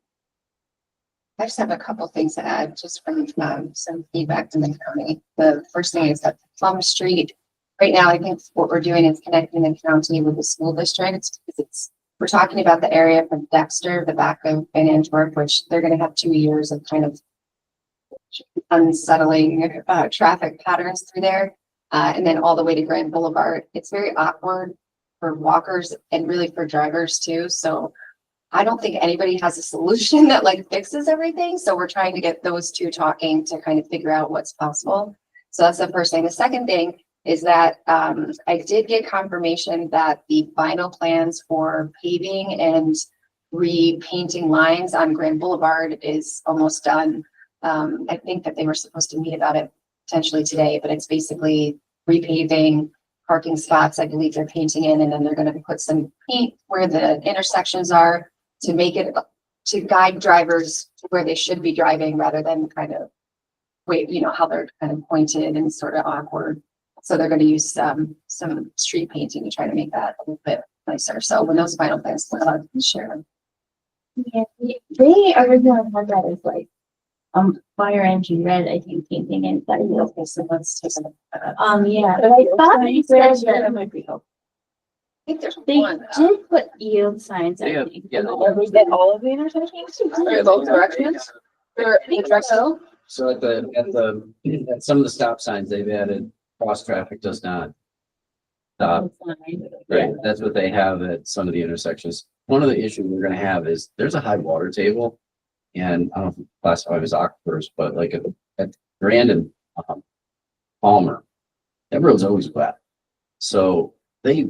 I just have a couple things to add, just from some feedback from the county. The first thing is that Plum Street, right now, I think what we're doing is connecting the county with the school district, because we're talking about the area from Dexter, the back of Van Antwerp, which they're going to have 2 years of kind of unsettling, traffic patterns through there. And then all the way to Grand Boulevard. It's very awkward for walkers and really for drivers too. So I don't think anybody has a solution that like fixes everything. So we're trying to get those two talking to kind of figure out what's possible. So that's the first thing. The second thing is that I did get confirmation that the final plans for paving and repainting lines on Grand Boulevard is almost done. I think that they were supposed to meet about it potentially today, but it's basically repaving parking spots. I believe they're painting in, and then they're going to put some paint where the intersections are to make it, to guide drivers to where they should be driving rather than kind of wait, you know, how they're kind of pointed and sort of awkward. So they're going to use some street painting to try to make that a little bit nicer. So when those final plans come out, I'll share them. Yeah, they originally had that as like, fire engine red, I think, painting inside. Okay, so let's take a look at that. Yeah, but I thought they said that might be helpful. I think there's they one. did put yield signs, I Yeah, think. yeah. Was that all of the intersections? Or both directions? Or I think so. So at some of the stop signs, they've added cross traffic does not stop. Right, that's what they have at some of the intersections. One of the issues we're gonna have is there's a high water table. And I don't know if you classify it as aquifers, but like at Grand and Palmer, that road's always wet. So they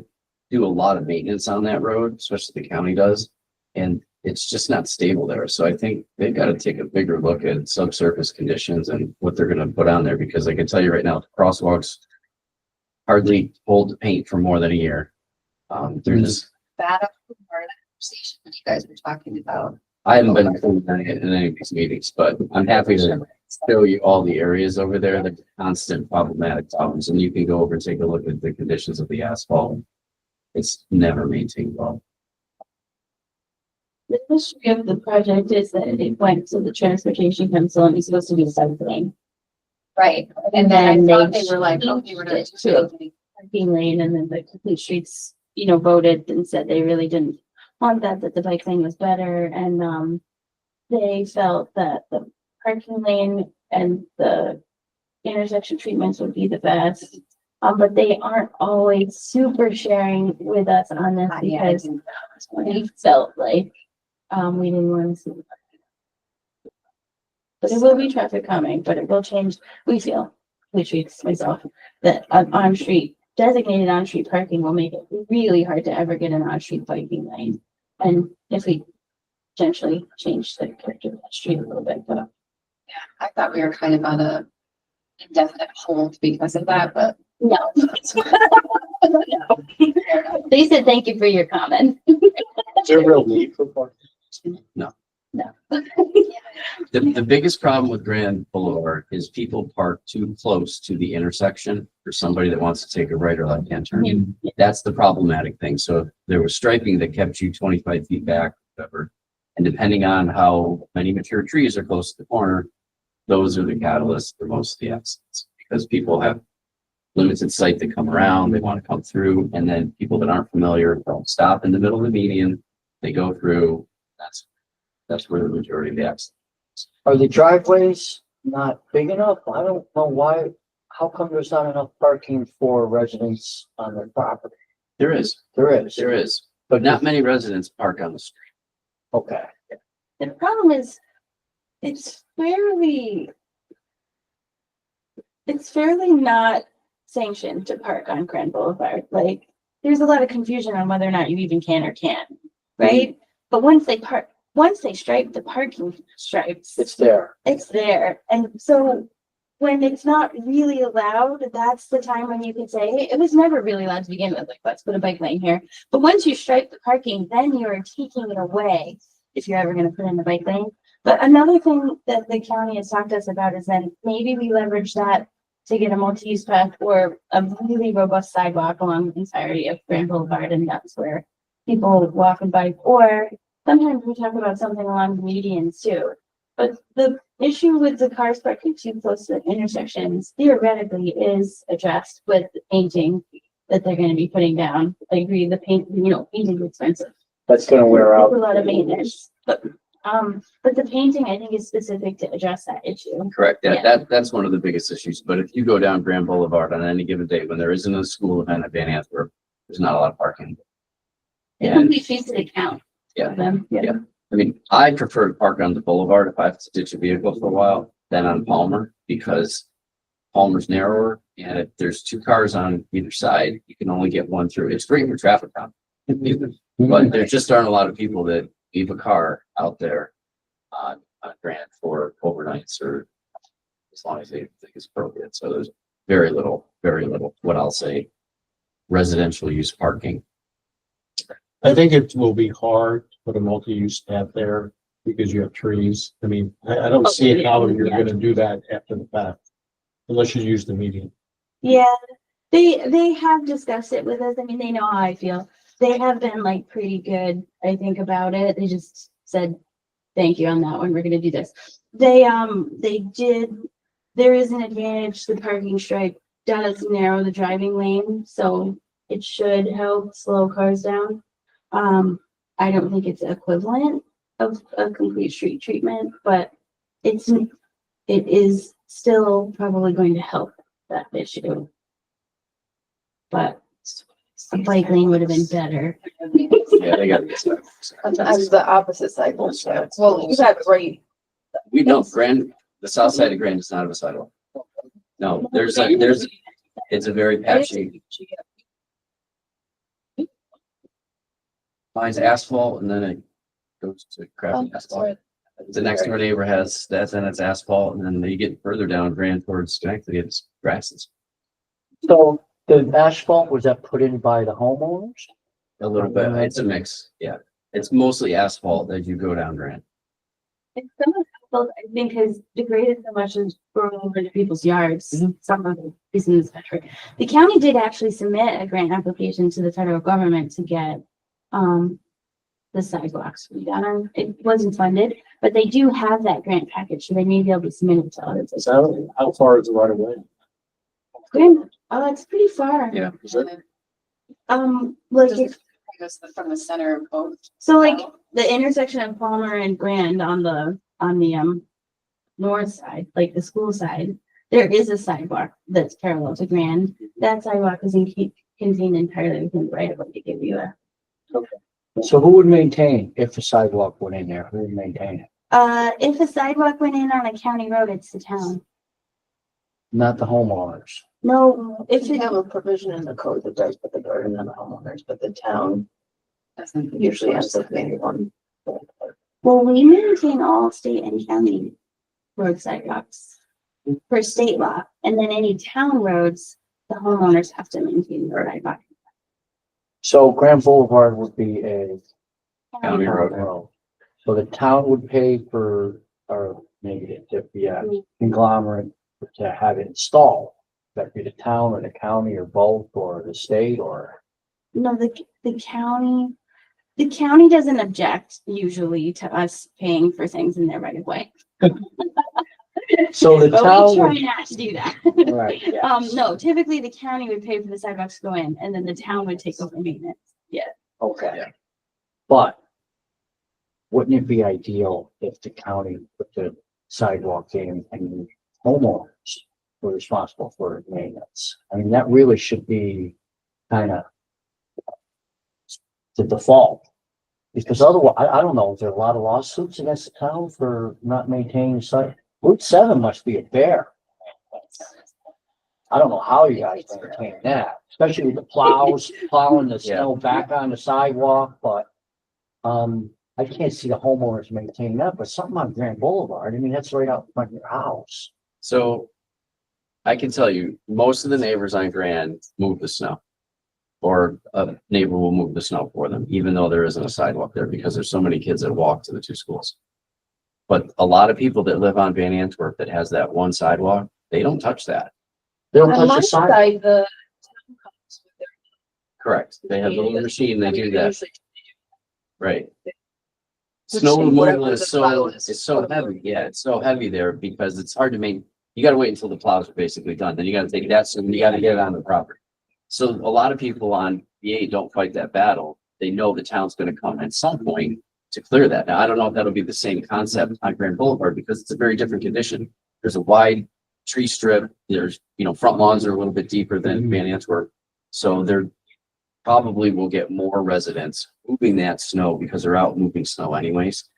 do a lot of maintenance on that road, especially the county does. And it's just not stable there. So I think they've got to take a bigger look at subsurface conditions and what they're going to put on there, because I can tell you right now, the crosswalks hardly hold the paint for more than a year. They're just, That up to part of the conversation that you guys were talking about. I haven't been in any of these meetings, but I'm happy to show you all the areas over there that are constant problematic problems, and you can go over and take a look at the conditions of the asphalt. It's never maintained well. The history of the project is that it went to the Transportation Council and it's supposed to be something. Right, and then then I thought they they were like, oh, you were not changed it to parking lane, and then the Complete Streets, voted and said they really didn't want that the bike lane was better, and they felt that the parking lane and the intersection treatments would be the best. But they aren't always super sharing with us on this because we felt like we didn't want to see. But there will be traffic coming, but it will change. We feel, which treats myself, that on-street, designated on-street parking will make it really hard to ever get an on-street biking lane. And if we potentially change the character of that street a little bit, but Yeah, I thought we were kind of on a indefinite hold because of that, but no. They said, thank you for your comment. Is there a real need for parking? The biggest problem with Grand Boulevard is people park too close to the intersection for somebody that wants to take a right or left hand turn. That's the problematic thing. So if there was striping that kept you 25 feet back, whatever, and depending on how many mature trees are close to the corner, those are the catalysts for most of the accidents, because people have limited sight to come around, they want to come through, and then people that aren't familiar don't stop in the middle of the median, they go through. That's where the majority of the accidents. Are the driveways not big enough? I don't know why. How come there's not enough parking for residents on their property? There is, There is. but not many residents park on the street. Okay. The problem is, it's fairly not sanctioned to park on Grand Boulevard. Like, there's a lot of confusion on whether or not you even can or can't, right? But once they stripe the parking stripes, It's there. it's there. And so when it's not really allowed, that's the time when you can say, hey, it was never really allowed to begin with, like, let's put a bike lane here. But once you stripe the parking, then you're taking it away if you're ever going to put in the bike lane. But another thing that the county has talked to us about is then maybe we leverage that to get a multi-use path or a really robust sidewalk along the entirety of Grand Boulevard, and that's where people walk and bike. Or sometimes we talk about something along the medians too. But the issue with the cars parking too close to the intersections theoretically is addressed with the painting that they're going to be putting down. I agree, the painting is expensive. That's gonna wear It's out. a lot of maintenance, but But the painting, I think, is specific to address that issue. Correct. Yeah. That's one of the biggest issues. But if you go down Grand Boulevard on any given day, when there isn't a school event at Van Antwerp, there's not a lot of parking. The And complete streets that count. Yeah. Them. I mean, I prefer to park on the boulevard if I have to ditch a vehicle for a while than on Palmer, because Palmer's narrower, and if there's two cars on either side, you can only get one through. It's great for traffic count. But there just aren't a lot of people that leave a car out there on Grand for overnights or as long as they think it's appropriate. So there's very little, what I'll say, residential use parking. I think it will be hard to put a multi-use tab there because you have trees. I mean, I don't see how you're gonna do that after the fact. Unless you use the median. Yeah, they have discussed it with us. I mean, they know how I feel. They have been like pretty good, I think, about it. They just said, thank you on that one. We're gonna do this. They did, there is an advantage. The parking stripe does narrow the driving lane, so it should help slow cars down. I don't think it's equivalent of a complete street treatment, but it is still probably going to help that issue. But a bike lane would have been better. Yeah, they got to get stuff. On the opposite side. Well, you have it right. We don't, the south side of Grand is not a sidewalk. No, it's a very patchy. Mine's asphalt and then it goes to crappy asphalt. The next door neighbor has, that's asphalt, and then they get further down Grand towards Schenectady, it's grasses. So the asphalt, was that put in by the homeowners? A little bit, it's a mix, yeah. It's mostly asphalt as you go down Grand. It's some of both, I think, has degraded so much and grown over into people's yards. Some of the pieces in this country. The county did actually submit a grant application to the federal government to get the sidewalks redone. It wasn't funded, but they do have that grant package, so they may be able to submit it to others. So how far is the right of way? Grant, oh, it's pretty far. Yeah. Like Just- It goes from the center of both. so, like the intersection of Palmer and Grand on the north side, like the school side, there is a sidewalk that's parallel to Grand. That sidewalk is contained entirely within the right of way to give you a. So who would maintain if the sidewalk went in there? Who would maintain it? If a sidewalk went in on a county road, it's the town. Not the homeowners. No, if We it, have a provision in the code that does put the burden on the homeowners, but the town usually ends up paying one. well, we maintain all state and county road sidewalks for state law, and then any town roads, the homeowners have to maintain the sidewalk. So Grand Boulevard would be a County road. road. So the town would pay for, or maybe it'd be a conglomerate to have it installed. That'd be the town or the county or both, or the state, or, No, the county doesn't object usually to us paying for things in their right of way. so the But we town try would, not to do that. right, yeah. No, typically the county would pay for the sidewalks to go in and then the town would take over maintenance. Okay. Yeah. But wouldn't it be ideal if the county put the sidewalk in and homeowners were responsible for maintenance? I mean, that really should be kind of the default. Because otherwise, I don't know, is there a lot of lawsuits against the town for not maintaining site? Route 7 must be a bear. I don't know how you guys maintain that, especially with the plows, plowing the snow back on the sidewalk, but I can't see the homeowners maintaining that, but something on Grand Boulevard, I mean, that's right out in front of your house. So I can tell you, most of the neighbors on Grand move the snow. Or a neighbor will move the snow for them, even though there isn't a sidewalk there, because there's so many kids that walk to the two schools. But a lot of people that live on Van Antwerp that has that one sidewalk, they don't touch that. They don't On touch my the sidewalk. side, the. Correct. They have a little machine, they do that, right? Which Snow is removal whatever is the plow so, is. it's so heavy, yeah, it's so heavy there because it's hard to make, you gotta wait until the plows are basically done, then you gotta take that, so you gotta get it on the property. So a lot of people on the 8 don't fight that battle, they know the town's gonna come at some point to clear that. Now, I don't know if that'll be the same concept on Grand Boulevard because it's a very different condition. There's a wide tree strip. There's, front lawns are a little bit deeper than Van Antwerp. So there probably will get more residents moving that snow because they're out moving snow anyways.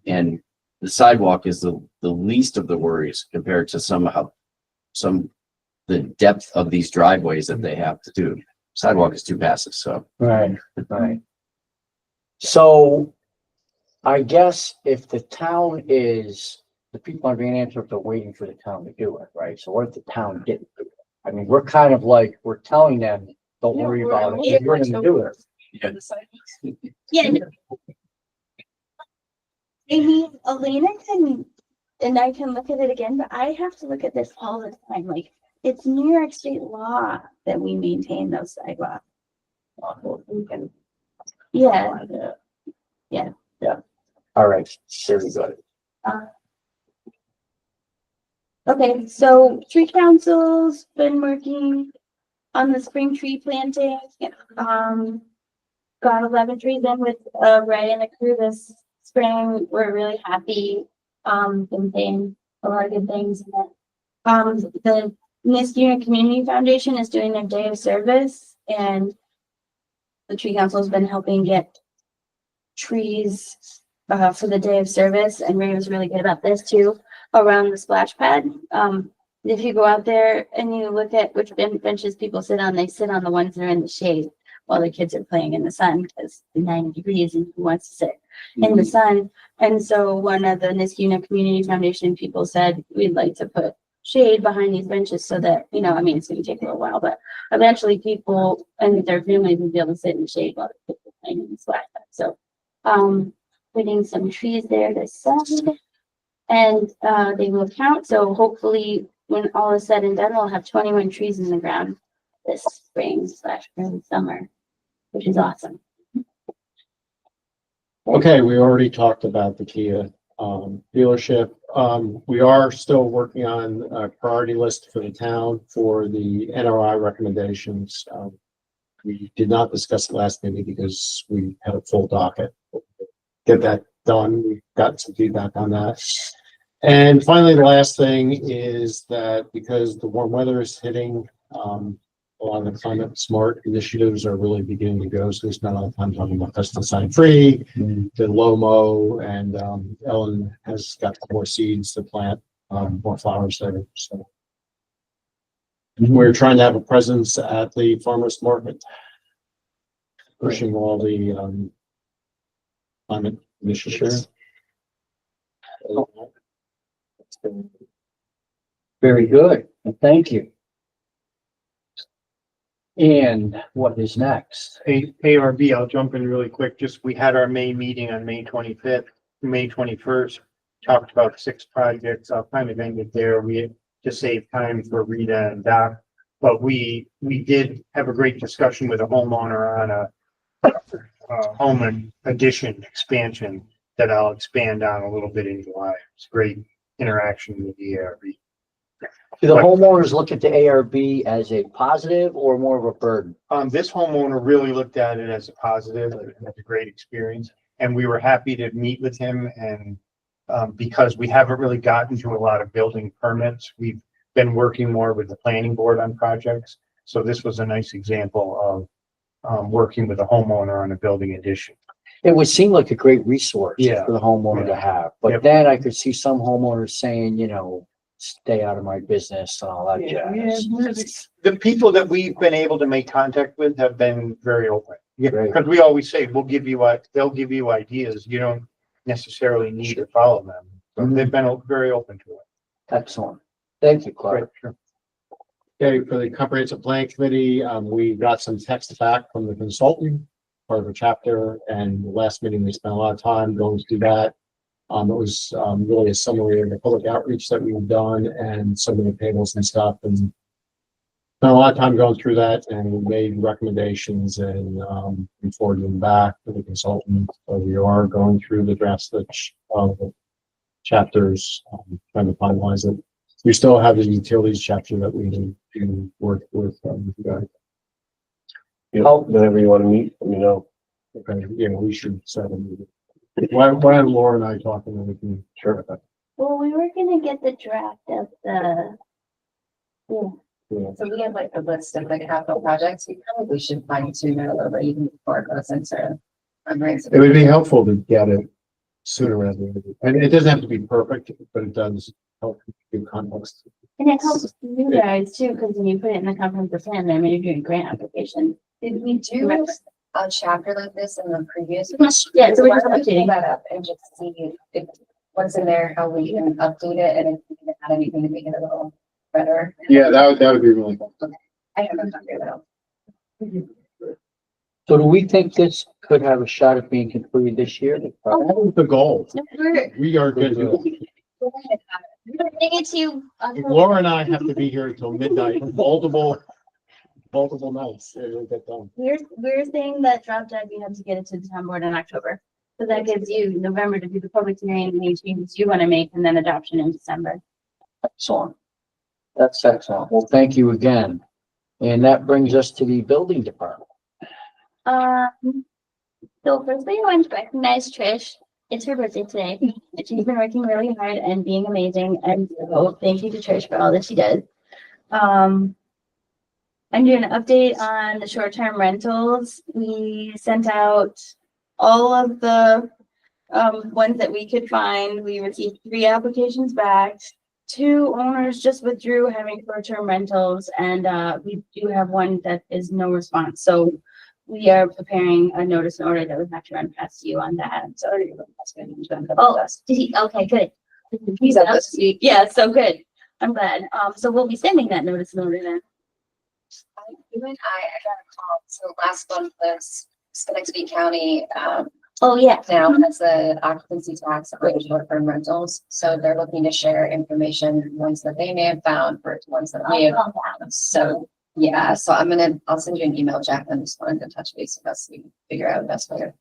And the sidewalk is the least of the worries compared to the depth of these driveways that they have to do. Sidewalk is 2 passes, so. Right. So I guess if the people on Van Antwerp are waiting for the town to do it, right? So what if the town didn't do it? I mean, we're kind of like, we're telling them, don't worry about it, we're gonna do it. Yeah. Maybe Elena and I can look at it again, but I have to look at this all the time. Like, it's New York State law that we maintain those sidewalks. Yeah. All right, very good. Okay, so tree council's been working on the spring tree planting. Got 11 trees in with Ray and the crew this spring. We're really happy. Been saying a lot of good things. The Niskuna Community Foundation is doing their day of service, and the tree council has been helping get trees for the day of service, and Ray was really good about this too, around the splash pad. If you go out there and you look at which benches people sit on, they sit on the ones that are in the shade while the kids are playing in the sun because it's 90 degrees and who wants to sit in the sun. And so one of the Niskuna Community Foundation people said, we'd like to put shade behind these benches so that, it's going to take a little while, but eventually people and their families will be able to sit in the shade while the kids are playing in the splash pad. So putting some trees there this side, and they will count. So hopefully when all is said and done, we'll have 21 trees in the ground this spring/early summer, which is awesome. Okay, we already talked about the Kia dealership. We are still working on a priority list for the town for the NRI recommendations. We did not discuss it last meeting because we had a full docket. Get that done. We've got some feedback on that. And finally, the last thing is that because the warm weather is hitting, a lot of the climate smart initiatives are really beginning to go. So we spent a lot of time talking about pesticide free, the LOMO, and Ellen has got more seeds to plant, more flowers there. So we're trying to have a presence at the farmers market, pushing all the climate initiatives. Very good, and thank you. And what is next? ARB, I'll jump in really quick. We had our May meeting on May 25th, May 21st, talked about 6 projects. I'll kind of end it there. We had to save time for Rita and Doc, but we did have a great discussion with a homeowner on a home addition expansion that I'll expand on a little bit in July. It's great interaction with the ARB. Do the homeowners look at the ARB as a positive or more of a burden? This homeowner really looked at it as a positive. It was a great experience, and we were happy to meet with him. And because we haven't really gotten to a lot of building permits, we've been working more with the planning board on projects. So this was a nice example of working with a homeowner on a building addition. It would seem like a great resource Yeah. for the homeowner to have, but Yep. then I could see some homeowners saying, stay out of my business and all that jazz. The people that we've been able to make contact with have been very open. Great. Because we always say, they'll give you ideas. You don't necessarily need to follow them. So they've been very open to it. Excellent. Thank you, Clark. Sure. Okay, for the comprehensive plan committee, we got some text back from the consultant, part of a chapter, and the last meeting, we spent a lot of time going through that. It was really a summary of the public outreach that we've done and some of the tables and stuff, and spent a lot of time going through that, and we made recommendations and we forwarded them back to the consultant. So we are going through the draft of the chapters, trying to finalize it. We still have the utilities chapter that we need to work with you guys. Oh. Whenever you want to meet, let me know. Okay, yeah, we should set a meeting. Why don't Laura and I talk and then we can. Sure. Well, we were gonna get the draft of the. So we have like a list of like capital projects. We probably should fine tune it a little bit even before it goes into. It would be helpful to get it sooner rather than later. And it doesn't have to be perfect, but it does help give context. And it helps you guys too, because when you put it in the comprehensive plan, I mean, you're doing grant application. Did we do a chapter like this in the previous? Yeah, so we're Why just don't we pull updating. that up and just see if what's in there, how we can update it, and if we can add anything to make it a little better. Yeah, that would be really helpful. I haven't done it though. So do we think this could have a shot at being completed this year? That was the goal. We're We are good. bringing it to you. Laura and I have to be here until midnight, multiple nights. It'll get done. We're saying that drop dead, we have to get it to the town board in October. So that gives you November to do the public hearing, and any changes you want to make, and then adoption in December. Excellent. That's excellent. Well, thank you again. And that brings us to the building department. So firstly, I want to recognize Trish. It's her birthday today, and she's been working really hard and being amazing. And so thank you to Trish for all that she does. I'm doing an update on the short-term rentals. We sent out all of the ones that we could find. We received 3 applications back. 2 owners just withdrew having short-term rentals, and we do have one that is no response. So we are preparing a notice in order that we have to run past you on that. So, oh, did he? Okay, good. He's up this week. Yeah, so good. I'm glad. So we'll be sending that notice in order then. You and I got a call, so last month, this Schenectady County, Oh, yeah. now has the occupancy tax on short-term rentals. So they're looking to share information, ones that they may have found for ones that we have found. So, yeah, so I'll send you an email, Jack, and just wanted to touch base with us, so we can figure out the best way.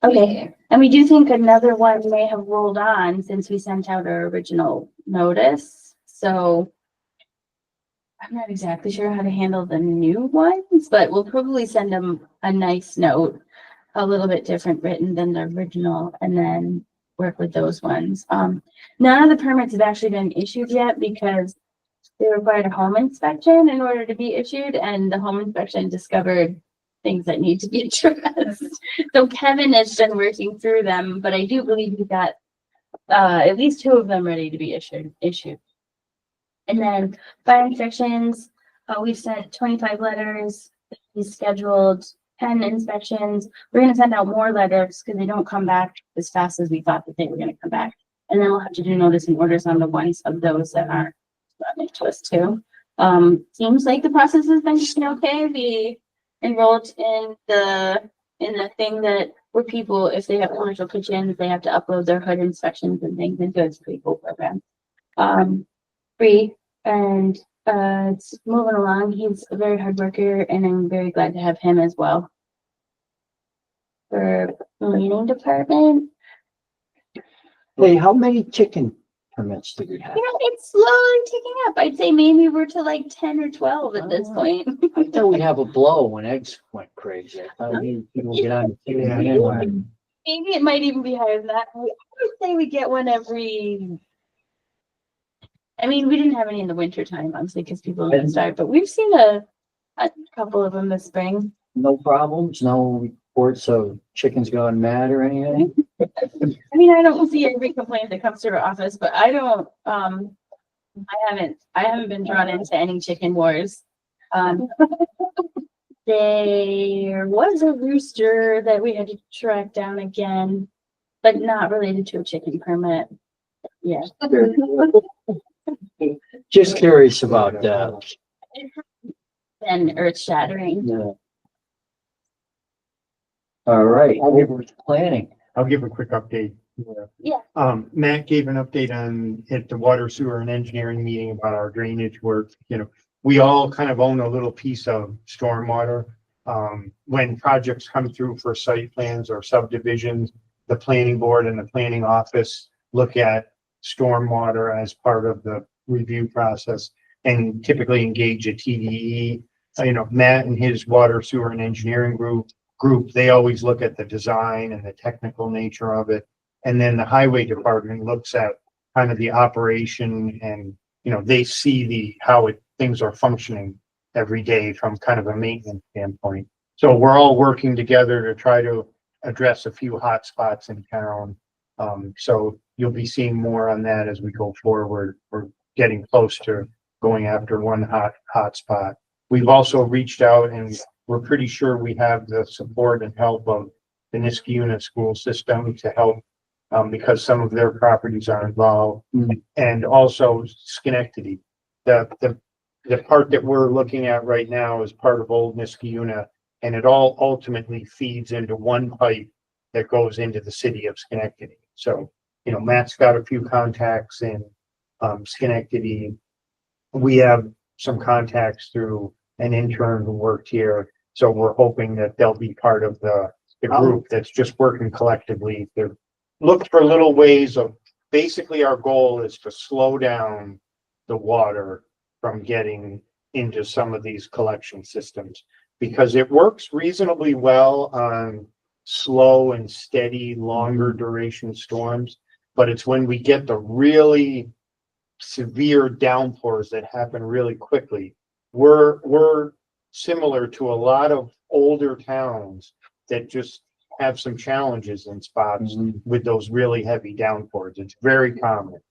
Okay. And we do think another one may have rolled on since we sent out our original notice. So I'm not exactly sure how to handle the new ones, but we'll probably send them a nice note, a little bit different written than the original, and then work with those ones. None of the permits have actually been issued yet because they required a home inspection in order to be issued, and the home inspection discovered things that need to be addressed. So Kevin has been working through them, but I do believe we got at least 2 of them ready to be issued. And then fire inspections, we've sent 25 letters. We scheduled 10 inspections. We're gonna send out more letters because they don't come back as fast as we thought that they were gonna come back. And then we'll have to do notice and orders on the ones of those that aren't running to us too. Seems like the process has been okay. We enrolled in the thing that where people, if they have commercial kitchens, they have to upload their hood inspections and things into it's a pretty cool program. Free, and it's moving along. He's a very hard worker, and I'm very glad to have him as well. For cleaning department, Hey, how many chicken permits do we have? you know, it's slowly ticking up. I'd say maybe we're to like 10 or 12 at this Oh. point. I thought we'd have a blow when eggs went crazy. I thought people would get on the chicken bandwagon. Maybe it might even be higher than that. I would say we get one every. I mean, we didn't have any in the winter time, honestly, because people didn't start, but we've seen a couple of them this spring. No problems, no reports of chickens going mad or anything? I mean, I don't see every complaint that comes to our office, but I don't, I haven't been drawn into any chicken wars. There was a rooster that we had to track down again, but not related to a chicken permit. Yeah. Just curious about that. And earth shattering. Yeah. All right, planning. I'll give a quick update. Yeah. Matt gave an update at the water, sewer and engineering meeting about our drainage work. You know, we all kind of own a little piece of stormwater. When projects come through for site plans or subdivisions, the planning board and the planning office look at stormwater as part of the review process and typically engage a TDE. You know, Matt and his water, sewer and engineering group, they always look at the design and the technical nature of it And then the highway department looks at kind of the operation and, they see how things are functioning every day from kind of a maintenance standpoint. So we're all working together to try to address a few hot spots in town. So you'll be seeing more on that as we go forward. We're getting close to going after one hot spot. We've also reached out and we're pretty sure we have the support and help of the Niskayuna school system to help because some of their properties are involved, and also Schenectady. The part that we're looking at right now is part of Old Niskayuna, and it all ultimately feeds into one pipe that goes into the city of Schenectady. So, Matt's got a few contacts in Schenectady. We have some contacts through an intern who worked here. So we're hoping that they'll be part of the group that's just working collectively to look for little ways of, basically our goal is to slow down the water from getting into some of these collection systems, because it works reasonably well on slow and steady, longer duration storms. But it's when we get the really severe downpours that happen really quickly. We're similar to a lot of older towns that just have some challenges in spots with those really heavy downpours. It's very common.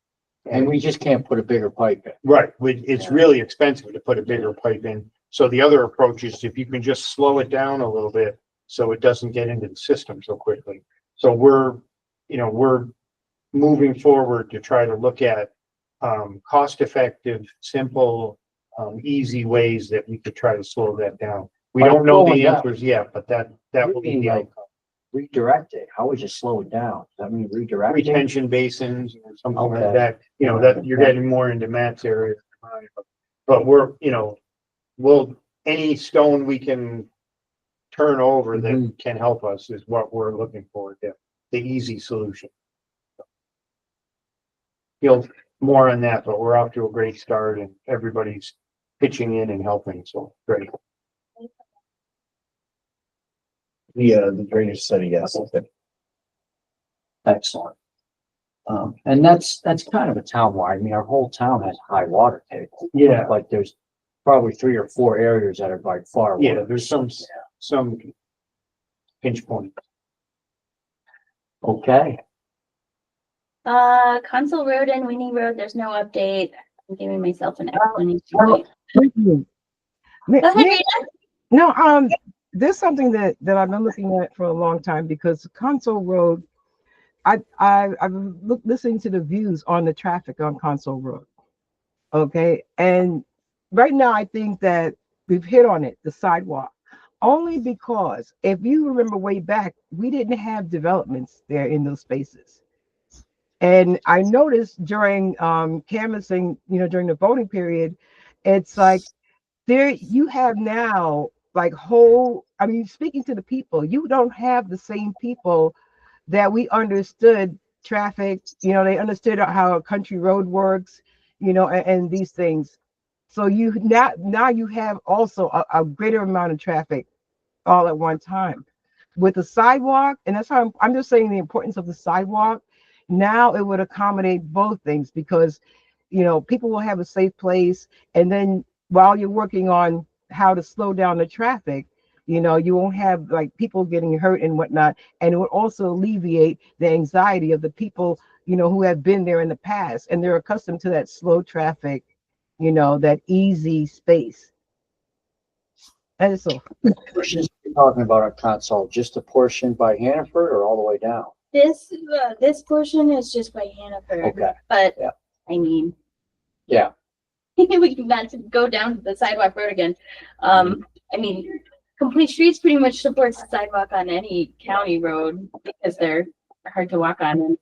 And we just can't put a bigger pipe in. Right. It's really expensive to put a bigger pipe in. So the other approach is if you can just slow it down a little bit so it doesn't get into the system so quickly. So we're moving forward to try to look at cost-effective, simple, easy ways that we could try to slow that down. We don't know the answers yet, but that will be the outcome. Redirect it. How would you slow it down? Does that mean redirect it? Retention basins or something like Okay. that, that you're getting more into Matt's area. But any stone we can turn over that can help us is what we're looking for. The easy solution. More on that, but we're off to a great start and everybody's pitching in and helping. So great. The drainage study, yes. Excellent. And that's kind of a town-wide. I mean, our whole town has high water table. Yeah. Like there's probably 3 or 4 areas that are by far. Yeah, worse. there's some pinch points. Okay. Council Road and Winnie Road, there's no update. I'm giving myself an explanation. Go ahead, Rita. No, there's something that I've been looking at for a long time, because Console Road, I've listening to the views on the traffic on Console Road. Okay, and right now I think that we've hit on it, the sidewalk, only because if you remember way back, we didn't have developments there in those spaces. And I noticed during canvassing, during the voting period, it's like there you have now like speaking to the people, you don't have the same people that we understood traffic, they understood how a country road works, and these things. So you now you have also a greater amount of traffic all at one time with the sidewalk. And that's how I'm just saying the importance of the sidewalk. Now it would accommodate both things, because people will have a safe place, and then while you're working on how to slow down the traffic, you won't have like people getting hurt and whatnot, and it would also alleviate the anxiety of the people who have been there in the past and they're accustomed to that slow traffic, that easy space. That is all. Portions you're talking about our console, just a portion by Hannaford or all the way down? This portion is just by Hannaford. Okay. But Yeah. I mean. Yeah. We can not go down to the sidewalk road again. I mean, Complete Streets pretty much supports the sidewalk on any county road because they're hard to walk on, and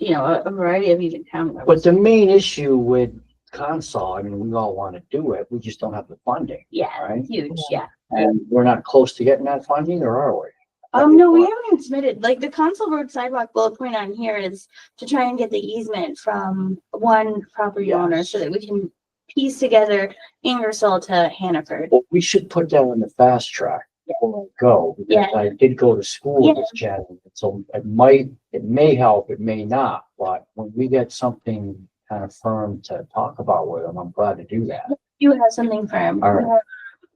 a variety of even town roads. But the main issue with console, I mean, we all want to do it. We just don't have the funding. Yeah, Right. huge. Yeah. And we're not close to getting that funding, or are we? No, we haven't submitted, like the Console Road sidewalk bullet point on here is to try and get the easement from one property owner so that we can piece together Ingersoll to Hannaford. Well, we should put that on the fast track, before I go. Because Yeah. I did go to school with this gentleman, so it may help, it may not, but when we get something kind of firm to talk about with him, I'm glad to do that. You have something firm. All right.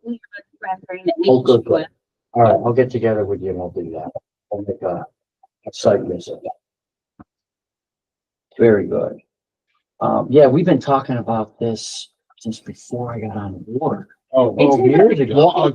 We have a referee that we Oh, good, should good. All right, I'll get together with you and we'll do that. I'll make a site visit. Very good. Yeah, we've been talking about this since before I got on board. Oh, It's 12 years ago. well,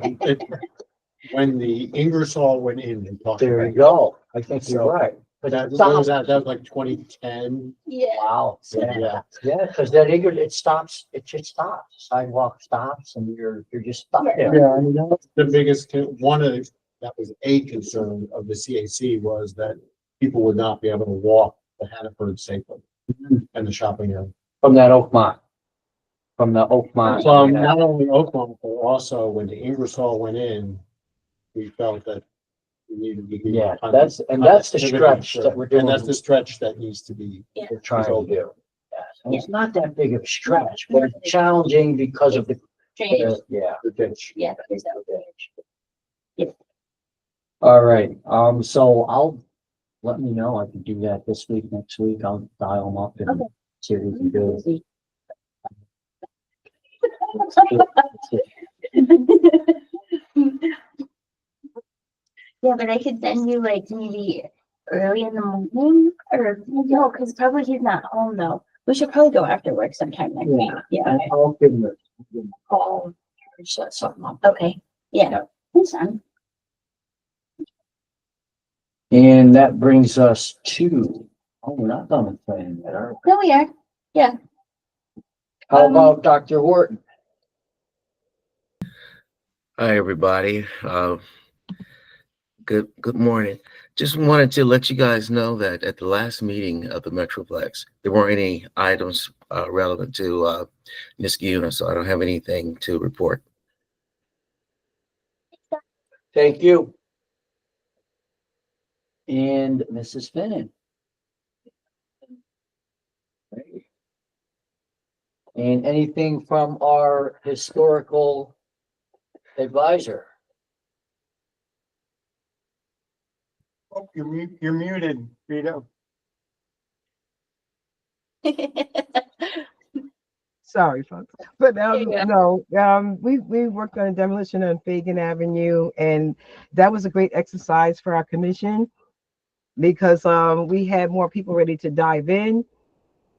when the Ingersoll went in, they talked There you about go. I think you're right. But that. it When was stopped. that was like 2010. Yeah. Wow, yeah, Yeah. yeah, because that it stops, it just stops. Sidewalk stops and you're just stuck there. Yeah, I mean, that was the biggest, that was a concern of the CAC was that people would not be able to walk the Hannaford safely and the shopping area. From that Oakmont. From the Oakmont. Not only Oakland, but also when the Ingersoll went in, we felt that we needed to be. Yeah, that's the stretch that we're doing. And that's the stretch that needs to be. We're trying to do. Yeah, so it's not that big of a stretch, but it's challenging because of the, Drainage. yeah. The ditch. Yeah. there's that. All right, so let me know, I can do that this week, next week, I'll dial them up and Okay. see what we can do. Yeah, but I could send you like maybe early in the morning or no, because probably he's not home though. We should probably go after work sometime next week. Yeah. I'll give them a call, set something up. Okay. Yeah. That's fine. And that brings us to, oh, we're not done with planning yet, are we? No, we are. How about Dr. Horton? Hi, everybody. Good morning. Just wanted to let you guys know that at the last meeting of the Metroplex, there weren't any items relevant to Niskayuna, so I don't have anything to report. Thank you. And Mrs. Finnan. And anything from our historical advisor? Oh, you're muted, Rita. Sorry, folks. But There you go. no, we worked on a demolition on Fagan Avenue, and that was a great exercise for our commission because we had more people ready to dive in,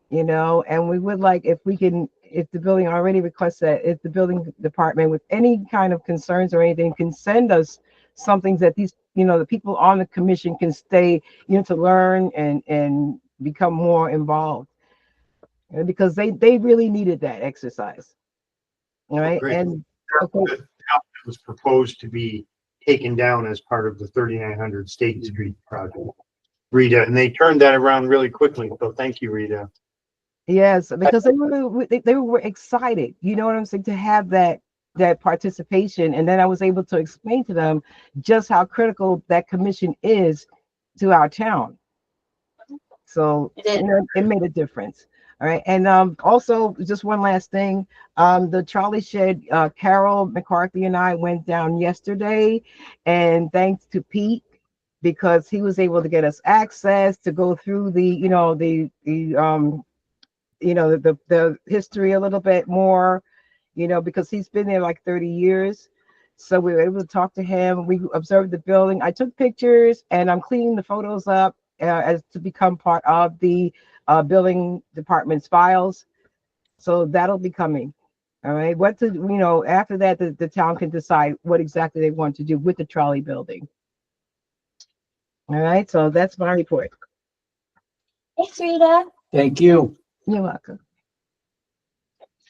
and we would like if the building already requests that if the building department with any kind of concerns or anything can send us some things that these, the people on the commission can stay, to learn and become more involved. Because they really needed that exercise. All right. Great. And okay, It was proposed to be taken down as part of the 3900 State Street project. Rita, and they turned that around really quickly. So thank you, Rita. yes, because they were excited, you know what I'm saying, to have that participation. And then I was able to explain to them just how critical that commission is to our town. So it made a difference. All right. And also just one last thing. The Trolley Shed, Carol McCarthy and I went down yesterday, and thanks to Pete, because he was able to get us access to go through the history a little bit more, because he's been there like 30 years. So we were able to talk to him. We observed the building. I took pictures, and I'm cleaning the photos up as to become part of the building department's files. So that'll be coming. All right. After that, the town can decide what exactly they want to do with the trolley building. All right. So that's my report. Thanks, Rita. Thank you. You're welcome.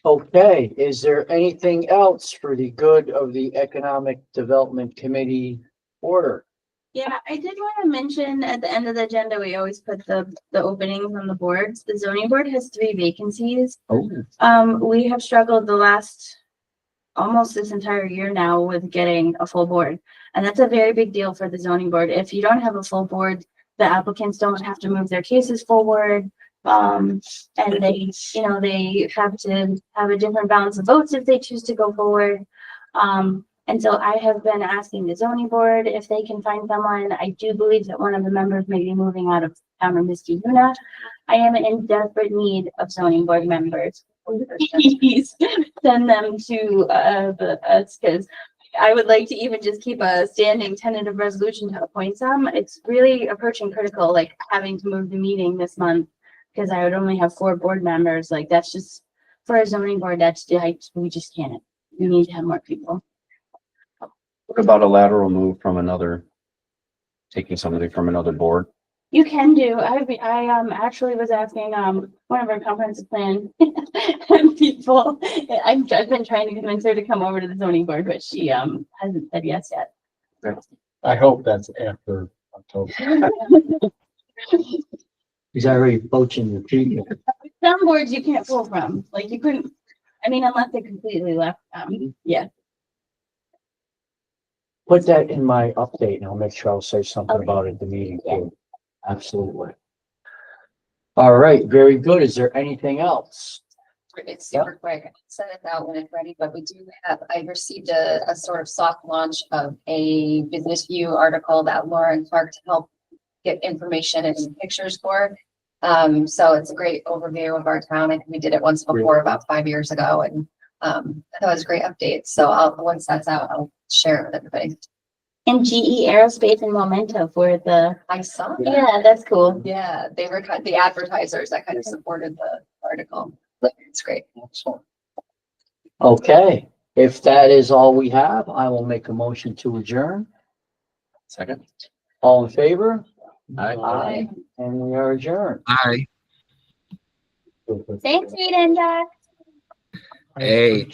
Okay, is there anything else for the good of the Economic Development Committee order? Yeah, I did want to mention at the end of the agenda, we always put the openings on the boards. The zoning board has 3 vacancies. Oh, We have struggled the last almost this entire year now with getting a full board. And that's a very big deal for the zoning board. If you don't have a full board, the applicants don't have to move their cases forward. And they have to have a different balance of votes if they choose to go forward. And so I have been asking the zoning board if they can find someone. I do believe that one of the members may be moving out of town of Niskayuna. I am in desperate need of zoning board members. Please send them to us, because I would like to even just keep a standing tentative resolution to appoint some. It's really approaching critical, like having to move the meeting this month because I would only have 4 board members. Like that's just for a zoning board. We just can't. We need to have more people. What about a lateral move from another, taking somebody from another board? You can do. I actually was asking one of our comprehensive plan people. I've been trying to convince her to come over to the zoning board, but she hasn't said yes yet. I hope that's after October. He's already poaching the tree. Some boards you can't pull from. Like you couldn't. I mean, unless they completely left. Yeah. Put that in my update and I'll make sure I'll say something about it at the meeting too. Absolutely. All right, very good. Is there anything else? It's super quick. I can send it out when it's ready, but we do have, I received a sort of soft launch of a Business View article that Laura and Clark to help get information and pictures for. So it's a great overview of our town. I think we did it once before about 5 years ago, and that was a great update. So once that's out, I'll share it with everybody. And GE Aerospace and Momento for the. I saw that. Yeah, that's cool. Yeah, they were the advertisers that kind of supported the article. It's great. Okay, if that is all we have, I will make a motion to adjourn. Second. All in favor? Aye. And we are adjourned. Hi. Thanks, Rita, Jack. Hey,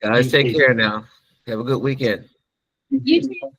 guys, take care now. Have a good weekend. You too.